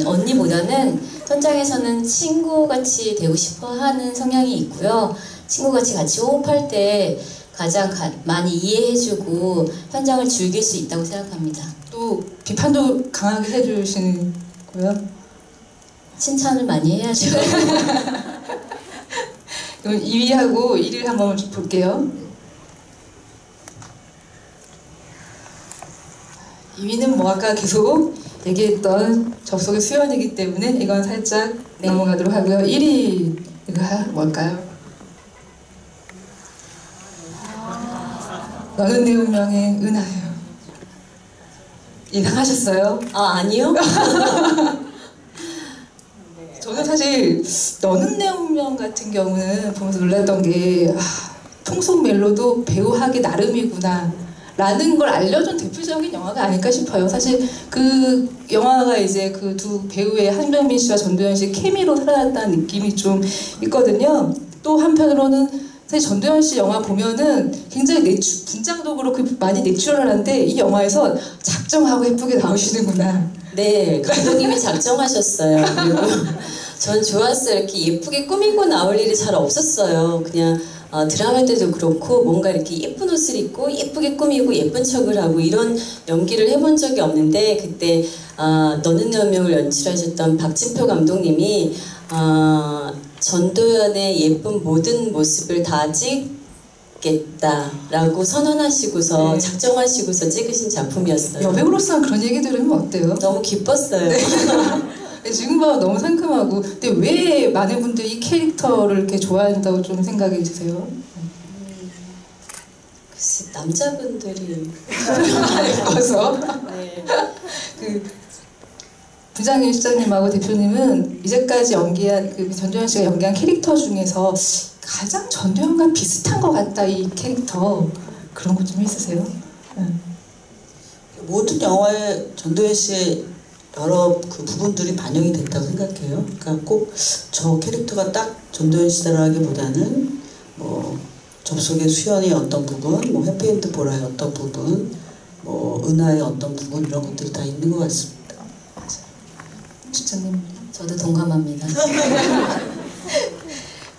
언니보다는 현장에서는 친구같이 되고 싶어 하는 성향이 있고요. 친구같이 같이 호흡할 때 가장 많이 이해해주고 현장을 즐길 수 있다고 생각합니다. 또 비판도 강하게 해주시는 거예요? 칭찬을 많이 해야죠. 그럼 2위하고 1위를 한번 볼게요. 2위는 뭐 아까 계속 얘기했던 접속의 수연이기 때문에 이건 살짝 넘어가도록 하고요. 1위가 뭘까요? 너는 내 운명의 은하예요. 예상하셨어요? 아니요? 저는 사실 너는 내 운명 같은 경우는 보면서 놀랐던 게 통속 멜로도 배우하기 나름이구나 라는 걸 알려준 대표적인 영화가 아닐까 싶어요. 사실 그 영화가 이제 그 두 배우의 한병민 씨와 전도연 씨의 케미로 살아났다는 느낌이 좀 있거든요. 또 한편으로는 사실 전도연 씨 영화 보면은 굉장히 분장도 그렇고 많이 내추럴한데 이 영화에서 작정하고 예쁘게 나오시는구나. 네, 감독님이 작정하셨어요. 그리고 전 좋았어요. 이렇게 예쁘게 꾸미고 나올 일이 잘 없었어요. 그냥 드라마 때도 그렇고 뭔가 이렇게 예쁜 옷을 입고 예쁘게 꾸미고 예쁜 척을 하고 이런 연기를 해본 적이 없는데, 그때 너는 내 운명을 연출하셨던 박진표 감독님이 전도연의 예쁜 모든 모습을 다 찍겠다라고 선언하시고서 작정하시고서 찍으신 작품이었어요. 여배우로서는 그런 얘기 들으면 어때요? 너무 기뻤어요. 네. 지금 봐도 너무 상큼하고. 근데 왜 많은 분들이 이 캐릭터를 이렇게 좋아한다고 좀 생각이 드세요? 글쎄, 남자분들이 예뻐서. 네. 그 부장님 실장님하고 대표님은 이제까지 연기한 그 전도연 씨가 연기한 캐릭터 중에서 가장 전도연과 비슷한 것 같다 이 캐릭터, 그런 거 좀 있으세요? 모든 영화에 전도연 씨의 여러 그 부분들이 반영이 됐다고 생각해요. 그러니까 꼭 저 캐릭터가 딱 전도연 씨라기보다는 뭐 접속의 수연의 어떤 부분, 뭐 해피엔드 보라의 어떤 부분, 뭐 은하의 어떤 부분, 이런 것들이 다 있는 것 같습니다. 주차님. 저도 동감합니다.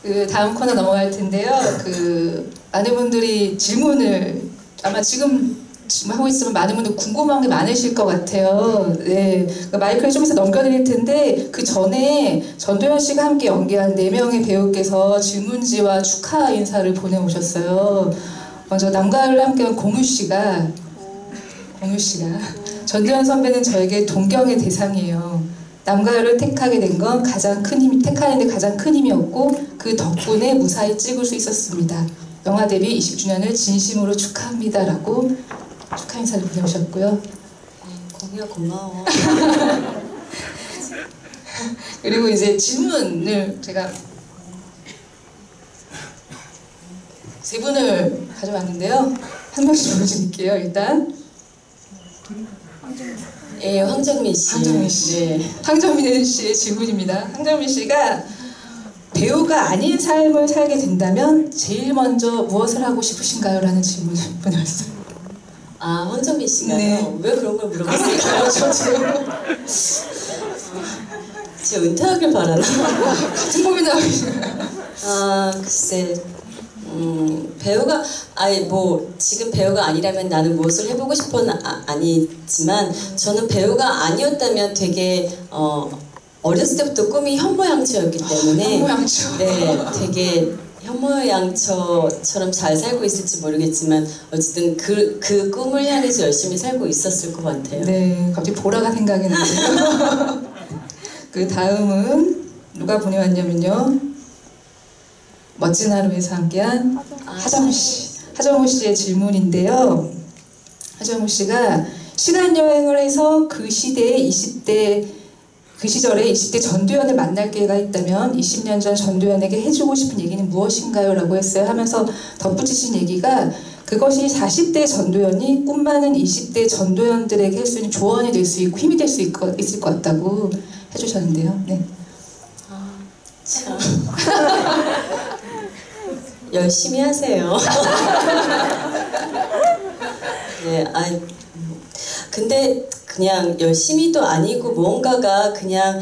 그 다음 코너 넘어갈 텐데요. 그 많은 분들이 질문을 아마 지금 지금 하고 있으면 많은 분들 궁금한 게 많으실 것 같아요. 네, 마이크를 좀 있어 넘겨드릴 텐데 그 전에 전도연 씨가 함께 연기한 4명의 배우께서 질문지와 축하 인사를 보내오셨어요. 먼저 남가을을 함께한 공유 씨가 전도연 선배는 저에게 동경의 대상이에요. 남가을을 택하게 된 건 택하는데 가장 큰 힘이었고 그 덕분에 무사히 찍을 수 있었습니다. 영화 데뷔 20주년을 진심으로 축하합니다라고 축하 인사를 보내오셨고요. 공유야 고마워. 그리고 이제 질문을 제가 3분을 가져왔는데요. 한 명씩 보여드릴게요. 일단 예, 황정민 씨. 네. 황정민 씨의 질문입니다. 황정민 씨가 배우가 아닌 삶을 살게 된다면 제일 먼저 무엇을 하고 싶으신가요? 라는 질문을 보내왔어요. 아, 황정민 씨가요? 네. 왜 그런 걸 물어봤을까요? 저 지금 진짜 은퇴하길 바라나? 같은 고민 나고 있어요. 아, 글쎄. 배우가 지금 배우가 아니라면 나는 무엇을 해보고 싶어는 아니지만 저는 배우가 아니었다면 되게 어렸을 때부터 꿈이 현모양처였기 때문에 현모양처. 네, 되게 현모양처처럼 잘 살고 있을지 모르겠지만 어쨌든 그 꿈을 향해서 열심히 살고 있었을 것 같아요. 네, 갑자기 보라가 생각이 나네요. 그 다음은 누가 보내왔냐면요. 멋진 하루에서 함께한 하정우 씨. 하정우 씨의 질문인데요. 하정우 씨가 시간 여행을 해서 그 시절에 20대 전도연을 만날 기회가 있다면 20년 전 전도연에게 해주고 싶은 얘기는 무엇인가요? 라고 했어요. 하면서 덧붙이신 얘기가 그것이 40대 전도연이 꿈 많은 20대 전도연들에게 할 수 있는 조언이 될 수 있고 힘이 될 수 있을 것 같다고 해주셨는데요. 네. 참. 열심히 하세요. 네, 근데 그냥 열심히도 아니고 무언가가 그냥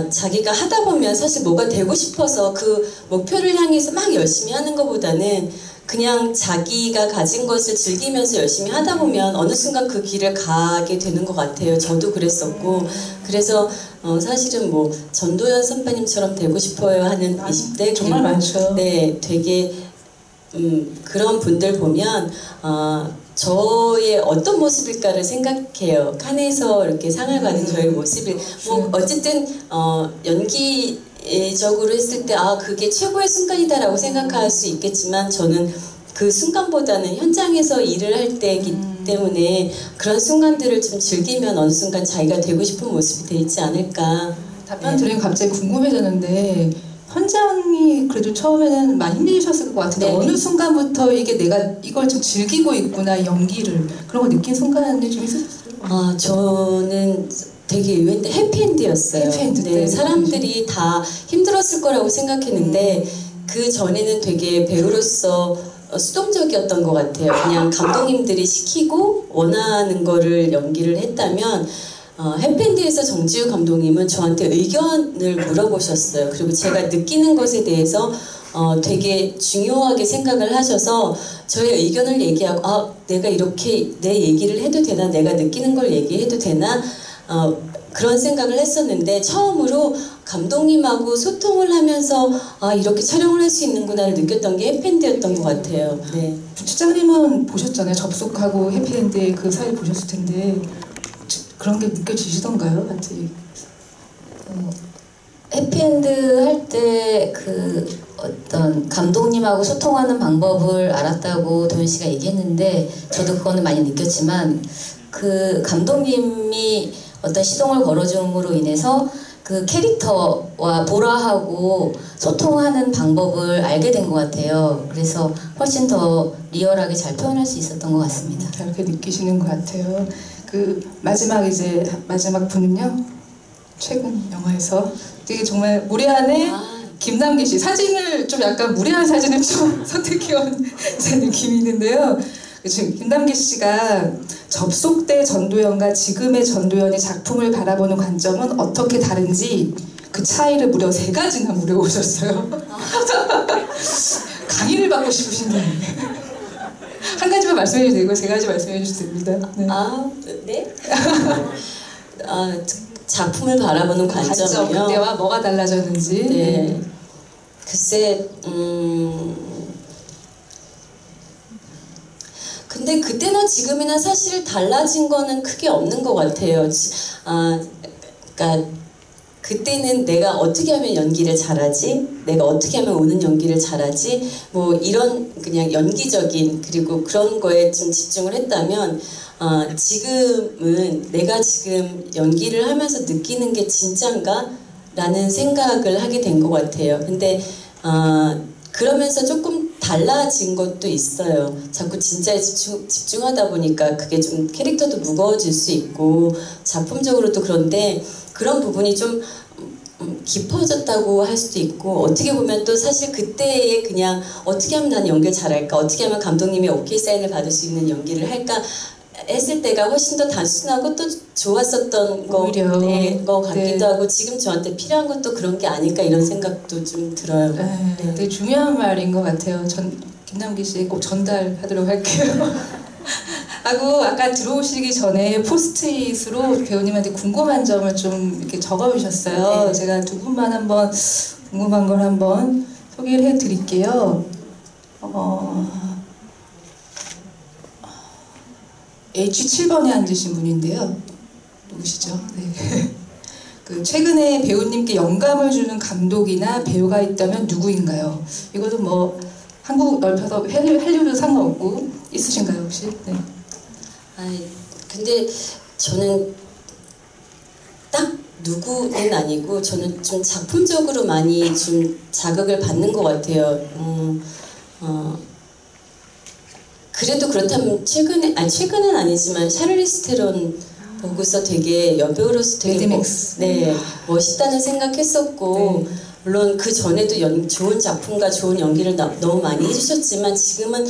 자기가 하다 보면 사실 뭐가 되고 싶어서 그 목표를 향해서 막 열심히 하는 것보다는 그냥 자기가 가진 것을 즐기면서 열심히 하다 보면 어느 순간 그 길을 가게 되는 것 같아요. 저도 그랬었고 그래서 사실은 뭐 전도연 선배님처럼 되고 싶어요 하는 20대 정말 많죠. 네, 되게 그런 분들 보면 저의 어떤 모습일까를 생각해요. 칸에서 이렇게 상을 받은 저의 모습이 뭐 어쨌든 연기적으로 했을 때 그게 최고의 순간이다라고 생각할 수 있겠지만 저는 그 순간보다는 현장에서 일을 할 때이기 때문에 그런 순간들을 좀 즐기면 어느 순간 자기가 되고 싶은 모습이 되지 않을까. 답변 들으면 갑자기 궁금해졌는데 현장이 그래도 처음에는 많이 힘드셨을 것 같은데 네. 어느 순간부터 이게 내가 이걸 좀 즐기고 있구나 연기를 그런 거 느낀 순간이 좀 있었어요? 저는 되게 의외인데 해피엔드였어요. 해피엔드 네, 때. 사람들이 다 힘들었을 거라고 생각했는데 그 전에는 되게 배우로서 수동적이었던 것 같아요. 그냥 감독님들이 시키고 원하는 거를 연기를 했다면 해피엔드에서 정지우 감독님은 저한테 의견을 물어보셨어요. 그리고 제가 느끼는 것에 대해서 되게 중요하게 생각을 하셔서 저의 의견을 얘기하고 내가 이렇게 내 얘기를 해도 되나 내가 느끼는 걸 얘기해도 되나 그런 생각을 했었는데 처음으로 감독님하고 소통을 하면서 이렇게 촬영을 할 수 있는구나를 느꼈던 게 해피엔드였던 것 같아요. 네. 부장님은 보셨잖아요. 접속하고 해피엔드의 그 사이 보셨을 텐데 그런 게 느껴지시던가요? 같이 해피엔드 할 때 그 어떤 감독님하고 소통하는 방법을 알았다고 도현 씨가 얘기했는데 저도 그거는 많이 느꼈지만 그 감독님이 어떤 시동을 걸어줌으로 인해서 그 캐릭터와 보라하고 소통하는 방법을 알게 된 것 같아요. 그래서 훨씬 더 리얼하게 잘 표현할 수 있었던 것 같습니다. 그렇게 느끼시는 것 같아요. 그 마지막 분은요. 최근 영화에서 되게 정말 무례한의 김남기 씨 사진을 좀 약간 무례한 사진을 좀 선택해온 느낌이 있는데요. 지금 김남기 씨가 접속 때 전도연과 지금의 전도연이 작품을 바라보는 관점은 어떻게 다른지 그 차이를 무려 3가지나 물어보셨어요. 강의를 받고 싶으신데 한 가지만 말씀해 주세요. 세 가지 말씀해 주셔도 됩니다. 네. 아, 네? 아, 작품을 바라보는 관점이요. 그때와 뭐가 달라졌는지. 네. 글쎄, 근데 그때나 지금이나 사실 달라진 거는 크게 없는 것 같아요. 그러니까 그때는 내가 어떻게 하면 연기를 잘하지? 내가 어떻게 하면 우는 연기를 잘하지? 뭐 이런 그냥 연기적인 그리고 그런 거에 좀 집중을 했다면 지금은 내가 지금 연기를 하면서 느끼는 게 진짠가? 라는 생각을 하게 된 것 같아요. 근데 그러면서 조금 달라진 것도 있어요. 자꾸 진짜에 집중하다 보니까 그게 좀 캐릭터도 무거워질 수 있고 작품적으로도 그런데 그런 부분이 좀 깊어졌다고 할 수도 있고 어떻게 보면 또 사실 그때에 그냥 어떻게 하면 난 연기를 잘할까 어떻게 하면 감독님이 오케이 사인을 받을 수 있는 연기를 할까 했을 때가 훨씬 더 단순하고 또 좋았었던 거 같기도 네. 하고 지금 저한테 필요한 것도 그런 게 아닐까 이런 생각도 좀 들어요. 네, 네. 되게 중요한 말인 것 같아요. 김남기 씨 꼭 전달하도록 할게요. 하고 아까 들어오시기 전에 포스트잇으로 배우님한테 궁금한 점을 좀 이렇게 적어주셨어요. 네. 제가 두 분만 한번 궁금한 걸 한번 소개를 해드릴게요. H7번에 앉으신 분인데요. 누구시죠? 네. 그 최근에 배우님께 영감을 주는 감독이나 배우가 있다면 누구인가요? 이것도 뭐 한국 넓혀서 할리우드 상관없고 있으신가요 혹시? 네. 근데 저는 딱 누구는 아니고 저는 좀 작품적으로 많이 좀 자극을 받는 것 같아요. 그래도 그렇다면 최근은 아니지만 샤를리스 테론 보고서 되게 여배우로서 되게 멋있다는 생각했었고 네. 물론 그 전에도 좋은 작품과 좋은 연기를 너무 많이 해주셨지만 지금은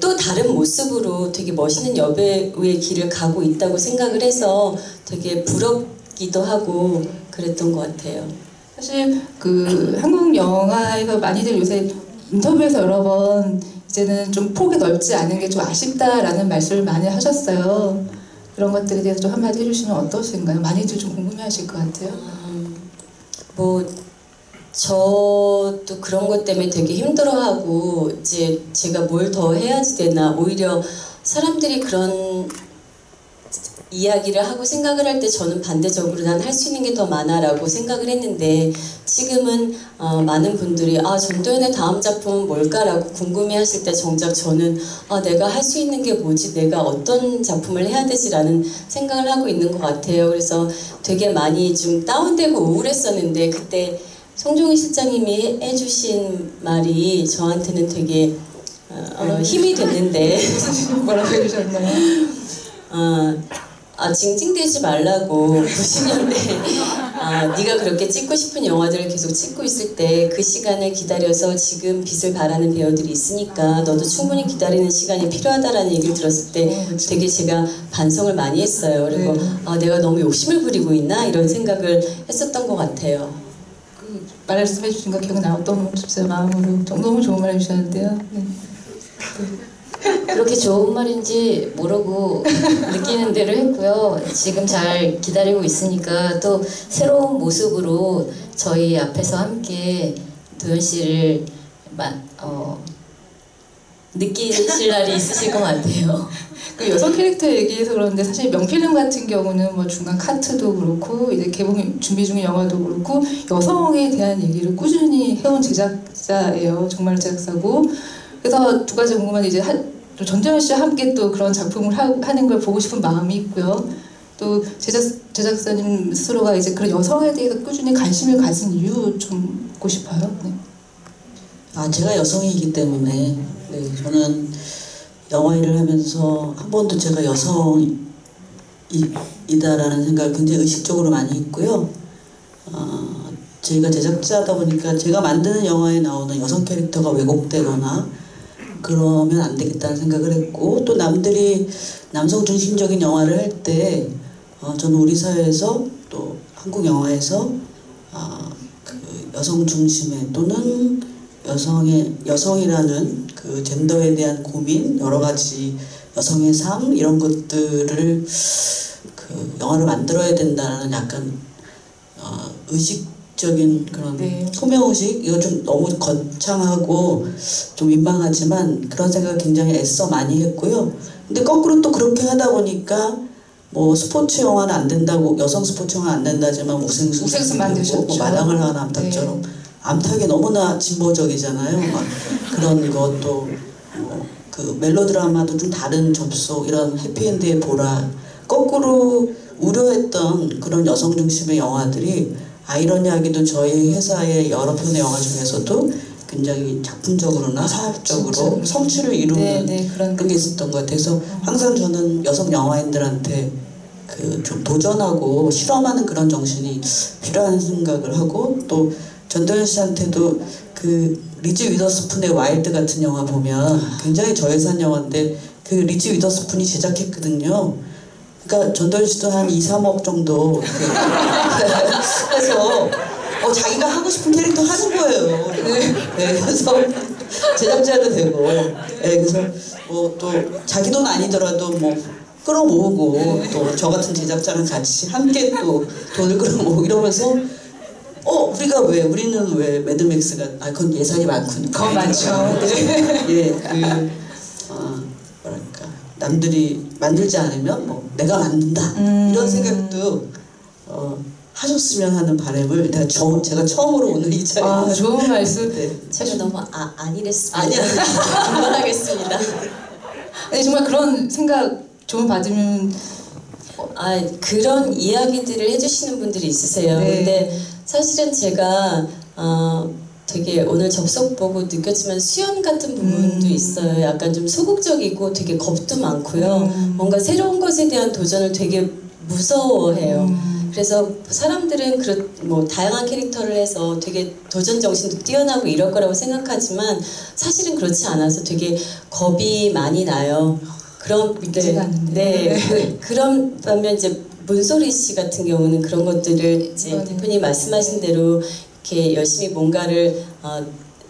또 다른 모습으로 되게 멋있는 여배우의 길을 가고 있다고 생각을 해서 되게 부럽기도 하고 그랬던 것 같아요. 사실 그 한국 영화에서 많이들 요새 인터뷰에서 여러 번 이제는 좀 폭이 넓지 않은 게 좀 아쉽다라는 말씀을 많이 하셨어요. 그런 것들에 대해서 좀 한마디 해주시면 어떠신가요? 많이들 좀 궁금해하실 것 같아요. 뭐 저도 그런 것 때문에 되게 힘들어하고 이제 제가 뭘 더 해야지 되나 오히려 사람들이 그런 이야기를 하고 생각을 할 때 저는 반대적으로 난 할 수 있는 게 더 많아라고 생각을 했는데 지금은 많은 분들이 전도연의 다음 작품은 뭘까라고 궁금해하실 때 정작 저는 내가 할 수 있는 게 뭐지 내가 어떤 작품을 해야 되지라는 생각을 하고 있는 것 같아요. 그래서 되게 많이 좀 다운되고 우울했었는데 그때 송종희 실장님이 해주신 말이 저한테는 되게 힘이 됐는데 뭐라고 해주셨나요? 징징대지 말라고 90년대 네가 그렇게 찍고 싶은 영화들을 계속 찍고 있을 때 그 시간을 기다려서 지금 빛을 발하는 배우들이 있으니까 너도 충분히 기다리는 시간이 필요하다라는 얘기를 들었을 때 되게 제가 반성을 많이 했어요. 그리고 내가 너무 욕심을 부리고 있나 이런 생각을 했었던 것 같아요. 그 말씀해 주신 거 기억나요? 너무 진짜 마음으로 너무 좋은 말 해주셨는데요. 네. 그렇게 좋은 말인지 모르고 느끼는 대로 했고요. 지금 잘 기다리고 있으니까 또 새로운 모습으로 저희 앞에서 함께 도연 씨를 느끼실 날이 있으실 것 같아요. 그 여성 캐릭터 얘기해서 그러는데 사실 명필름 같은 경우는 뭐 중간 카트도 그렇고 이제 개봉 준비 중인 영화도 그렇고 여성에 대한 얘기를 꾸준히 해온 제작자예요. 정말 제작사고. 그래서 두 가지 궁금한 게 이제 전도연 씨와 함께 또 그런 작품을 하는 걸 보고 싶은 마음이 있고요. 또 제작사님 스스로가 이제 그런 여성에 대해서 꾸준히 관심을 가진 이유 좀 묻고 싶어요. 네. 제가 여성이기 때문에 저는 영화 일을 하면서 한 번도 제가 여성이다라는 생각을 굉장히 의식적으로 많이 했고요. 제가 제작자다 보니까 제가 만드는 영화에 나오는 여성 캐릭터가 왜곡되거나 그러면 안 되겠다는 생각을 했고 또 남들이 남성 중심적인 영화를 할 때 저는 우리 사회에서 또 한국 영화에서 그 여성 중심의 또는 여성이라는 그 젠더에 대한 고민, 여러 가지 여성의 삶 이런 것들을 그 영화를 만들어야 된다는 약간 의식적인 그런 네. 소명의식, 이거 좀 너무 거창하고 좀 민망하지만 그런 생각을 굉장히 애써 많이 했고요. 근데 거꾸로 또 그렇게 하다 보니까 뭐 스포츠 영화는 안 된다고, 여성 스포츠 영화 안 된다지만 우생수 만드셨죠. 뭐 마당을 하는 암탉처럼 네. 암탉이 너무나 진보적이잖아요. 막 그런 것도 그 멜로드라마도 좀 다른 접속, 이런 해피엔드의 보라, 거꾸로 우려했던 그런 여성 중심의 영화들이 아이러니하게도 저희 회사의 여러 편의 영화 중에서도 굉장히 작품적으로나 사업적으로 성취를 이루는 그런 게 있었던 것 같아요. 그래서 항상 저는 여성 영화인들한테 그 좀 도전하고 실험하는 그런 정신이 필요한 생각을 하고, 또 전도연 씨한테도 그 리즈 위더스푼의 와일드 같은 영화 보면 굉장히 저예산 영화인데 그 리즈 위더스푼이 제작했거든요. 그러니까 전도연 씨도 한 2, 3억 정도 해서 자기가 하고 싶은 캐릭터 하는 거예요. 네, 그래서 제작자도 되고, 그래서 뭐 또 자기 돈 아니더라도 뭐 끌어모으고, 또 저 같은 제작자랑 같이 함께 또 돈을 끌어모으고 이러면서 우리는 왜 매드맥스가, 그건 예산이 많구니까. 더 많죠. 뭐랄까, 남들이 만들지 않으면 뭐 내가 만든다, 이런 생각도 하셨으면 하는 바람을 제가 처음으로 오늘 이 자리에. 좋은 말씀. 네. 제가 너무 아니랬습니다. 아니야. 그만하겠습니다. 네, 정말 그런 생각 좀 받으면 그런 이야기들을 해주시는 분들이 있으세요. 네. 근데 사실은 제가 되게 오늘 접속 보고 느꼈지만 수연 같은 부분도 있어요. 약간 좀 소극적이고 되게 겁도 많고요. 뭔가 새로운 것에 대한 도전을 되게 무서워해요. 그래서 사람들은 뭐 다양한 캐릭터를 해서 되게 도전 정신도 뛰어나고 이럴 거라고 생각하지만 사실은 그렇지 않아서 되게 겁이 많이 나요. 그런 믿기지가 않는데. 그런 반면 이제 문소리 씨 같은 경우는 그런 것들을 이제 대표님 말씀하신 대로 이렇게 열심히 뭔가를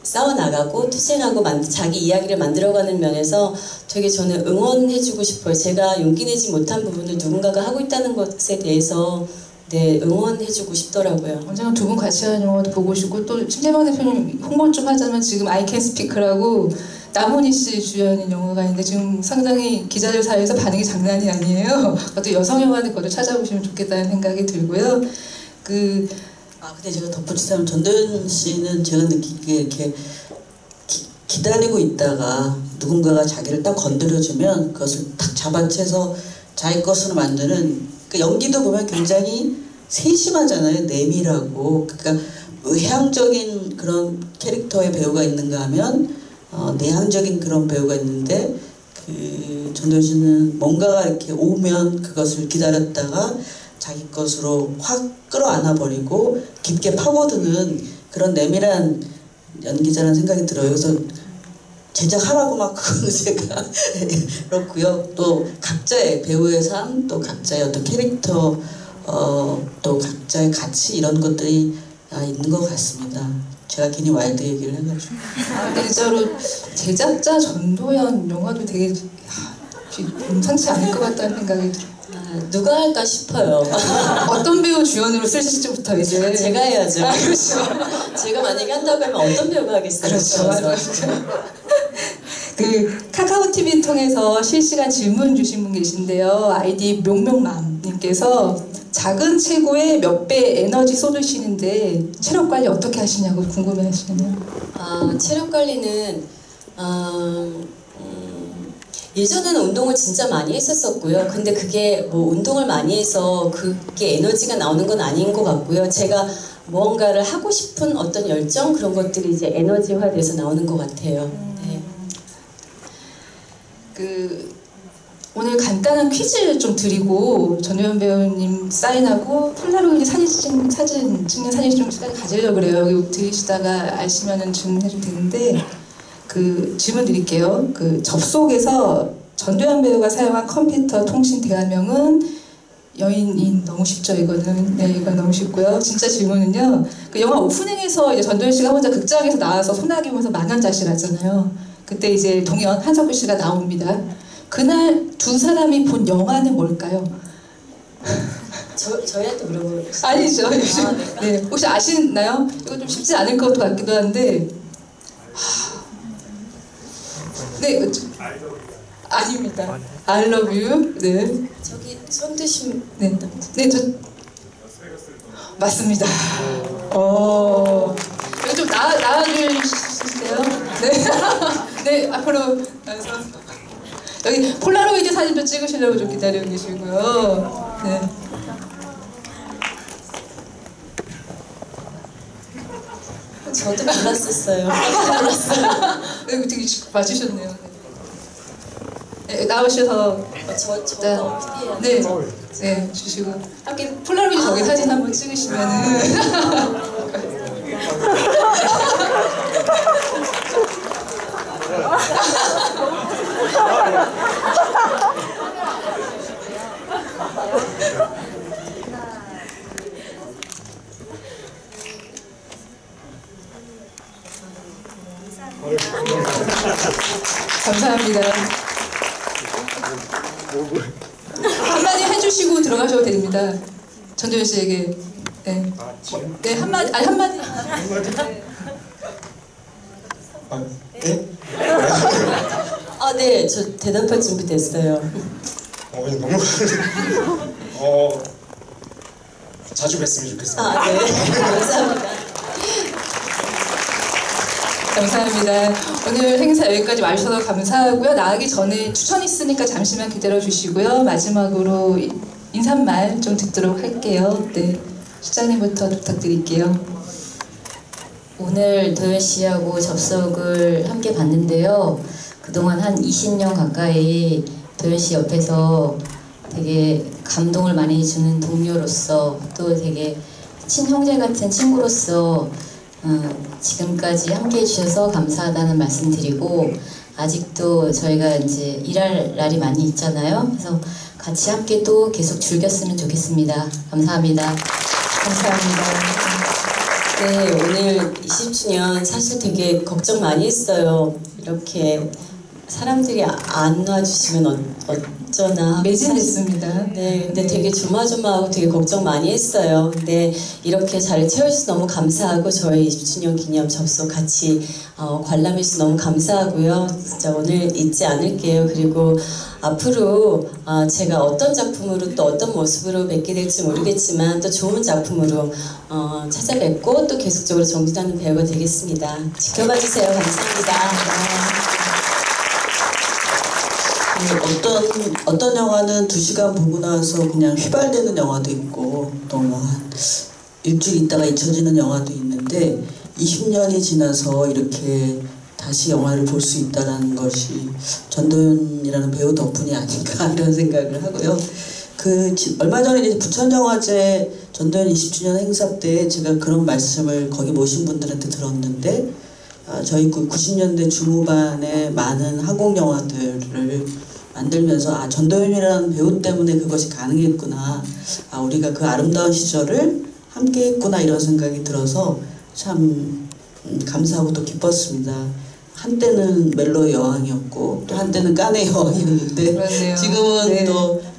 싸워나가고 투쟁하고 자기 이야기를 만들어가는 면에서 되게 저는 응원해주고 싶어요. 제가 용기 내지 못한 부분을 누군가가 하고 있다는 것에 대해서 응원해주고 싶더라고요. 언젠가 두 분 같이 하는 영화도 보고 싶고, 또 심재명 대표님 홍보 좀 하자면 지금 I Can Speak라고 남훈희 씨 주연인 영화가 있는데 지금 상당히 기자들 사이에서 반응이 장난이 아니에요. 또 여성 영화는 그것도 찾아보시면 좋겠다는 생각이 들고요. 근데 제가 덧붙이자면 전도연 씨는 제가 느끼기에 이렇게 기다리고 있다가 누군가가 자기를 딱 건드려주면 그것을 딱 잡아채서 자기 것으로 만드는, 그 연기도 보면 굉장히 세심하잖아요. 내밀하고. 그러니까 외향적인 그런 캐릭터의 배우가 있는가 하면 내향적인 그런 배우가 있는데, 그 전도연 씨는 뭔가가 이렇게 오면 그것을 기다렸다가 자기 것으로 확 끌어안아 버리고 깊게 파고드는 그런 내밀한 연기자라는 생각이 들어요. 그래서 제작하라고 막 그거는 제가 그렇고요. 또 각자의 배우의 삶, 또 각자의 어떤 캐릭터, 또 각자의 가치, 이런 것들이 있는 것 같습니다. 제가 괜히 와일드 얘기를 해가지고. 근데 진짜로 제작자 전도연 영화도 되게 범상치 않을 것 같다는 생각이 들어요. 누가 할까 싶어요. 어떤 배우 주연으로 쓰실지부터 이제 제가 해야죠. 그렇죠. 제가 만약에 한다고 하면 어떤 배우가 하겠어요? 그렇죠. 그 카카오 TV 통해서 실시간 질문 주신 분 계신데요. 아이디 묘명맘님께서 작은 체구에 몇 배 에너지 쏟으시는데 체력 관리 어떻게 하시냐고 궁금해하시네요. 체력 관리는 예전에는 운동을 진짜 많이 했었고요. 근데 그게 뭐 운동을 많이 해서 그게 에너지가 나오는 건 아닌 것 같고요. 제가 무언가를 하고 싶은 어떤 열정, 그런 것들이 이제 에너지화돼서 나오는 것 같아요. 네. 오늘 간단한 퀴즈 좀 드리고 전도연 배우님 사인하고 폴라로이드 사진 찍는 사진 좀 시간 가지려고 그래요. 여기 들으시다가 아시면은 질문해도 되는데, 질문 드릴게요. 접속에서 전도연 배우가 사용한 컴퓨터 통신 대화명은 여인인 너무 쉽죠 이거는. 네, 이거 너무 쉽고요. 진짜 질문은요. 그 영화 오프닝에서 이제 전도연 씨가 혼자 극장에서 나와서 소나기 보면서 만환자실 하잖아요. 그때 이제 동현 한석규 씨가 나옵니다. 그날 두 사람이 본 영화는 뭘까요? 저희한테 물어보세요. 아니죠. 네. 네, 혹시 아시나요? 이거 좀 쉽지 않을 것 같기도 한데. 네, 아닙니다. I love you. 네. 저기 손 드신 네, 네, 저 맞습니다. 이거 좀 나와주실래요? 네, 네, 앞으로 나와서 여기 폴라로이드 사진도 찍으시려고 좀 기다리고 계시고요. 네. 저도 몰랐었어요. 네, 되게 맞으셨네요. 네, 나오셔서 저도 어떻게 해야 네, 네, 주시고 함께 폴라로이드 저기 사진 한번 찍으시면은. 감사합니다. 한마디 해주시고 들어가셔도 됩니다. 전도연 씨에게. 네. 네, 한마디, 아니, 한마디. 네? 네, 저 대답할 준비 됐어요. 너무 자주 뵀으면 좋겠어요. 네. 감사합니다. 감사합니다. 오늘 행사 여기까지 와주셔서 감사하고요. 나가기 전에 추천 있으니까 잠시만 기다려 주시고요. 마지막으로 인사말 좀 듣도록 할게요. 네, 실장님부터 부탁드릴게요. 오늘 도연 씨하고 접속을 함께 봤는데요. 그동안 한 20년 가까이 도연 씨 옆에서 되게 감동을 많이 주는 동료로서 또 되게 친형제 같은 친구로서 지금까지 함께 해주셔서 감사하다는 말씀 드리고, 아직도 저희가 이제 일할 날이 많이 있잖아요. 그래서 같이 함께 또 계속 즐겼으면 좋겠습니다. 감사합니다. 감사합니다. 네, 오늘 20주년 사실 되게 걱정 많이 했어요. 이렇게 사람들이 안 와주시면 어쩌나. 매진됐습니다. 네, 근데 되게 조마조마하고 되게 걱정 많이 했어요. 근데 이렇게 자리를 채워주셔서 너무 감사하고, 저희 20주년 기념 접속 같이 관람해주셔서 너무 감사하고요. 진짜 오늘 잊지 않을게요. 그리고 앞으로 제가 어떤 작품으로 또 어떤 모습으로 뵙게 될지 모르겠지만 또 좋은 작품으로 찾아뵙고 또 계속적으로 정진하는 배우가 되겠습니다. 지켜봐주세요. 감사합니다. 어떤 영화는 2시간 보고 나서 그냥 휘발되는 영화도 있고, 또 뭐 일주일 있다가 잊혀지는 영화도 있는데, 20년이 지나서 이렇게 다시 영화를 볼 수 있다는 것이 전도연이라는 배우 덕분이 아닌가 이런 생각을 하고요. 얼마 전에 이제 부천영화제 전도연 20주년 행사 때 제가 그런 말씀을 거기 모신 분들한테 들었는데, 저희 90년대 중후반에 많은 한국 영화들을 만들면서 전도연이라는 배우 때문에 그것이 가능했구나, 우리가 그 아름다운 시절을 함께 했구나 이런 생각이 들어서 참 감사하고 또 기뻤습니다. 한때는 멜로의 여왕이었고 또 한때는 깐의 여왕이었는데, 그렇네요. 지금은 네.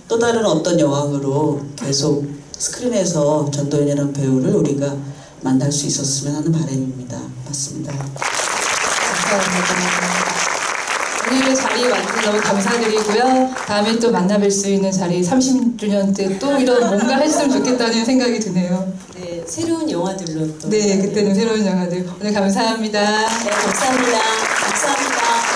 또 다른 어떤 여왕으로 계속 스크린에서 전도연이라는 배우를 우리가 만날 수 있었으면 하는 바람입니다. 맞습니다. 감사합니다. 오늘 자리 와주셔서 너무 감사드리고요. 다음에 또 만나뵐 수 있는 자리 30주년 때 또 이런 뭔가 했으면 좋겠다는 생각이 드네요. 네, 새로운 영화들로 또. 네, 그때는 새로운 영화들. 오늘 감사합니다. 네, 감사합니다. 감사합니다.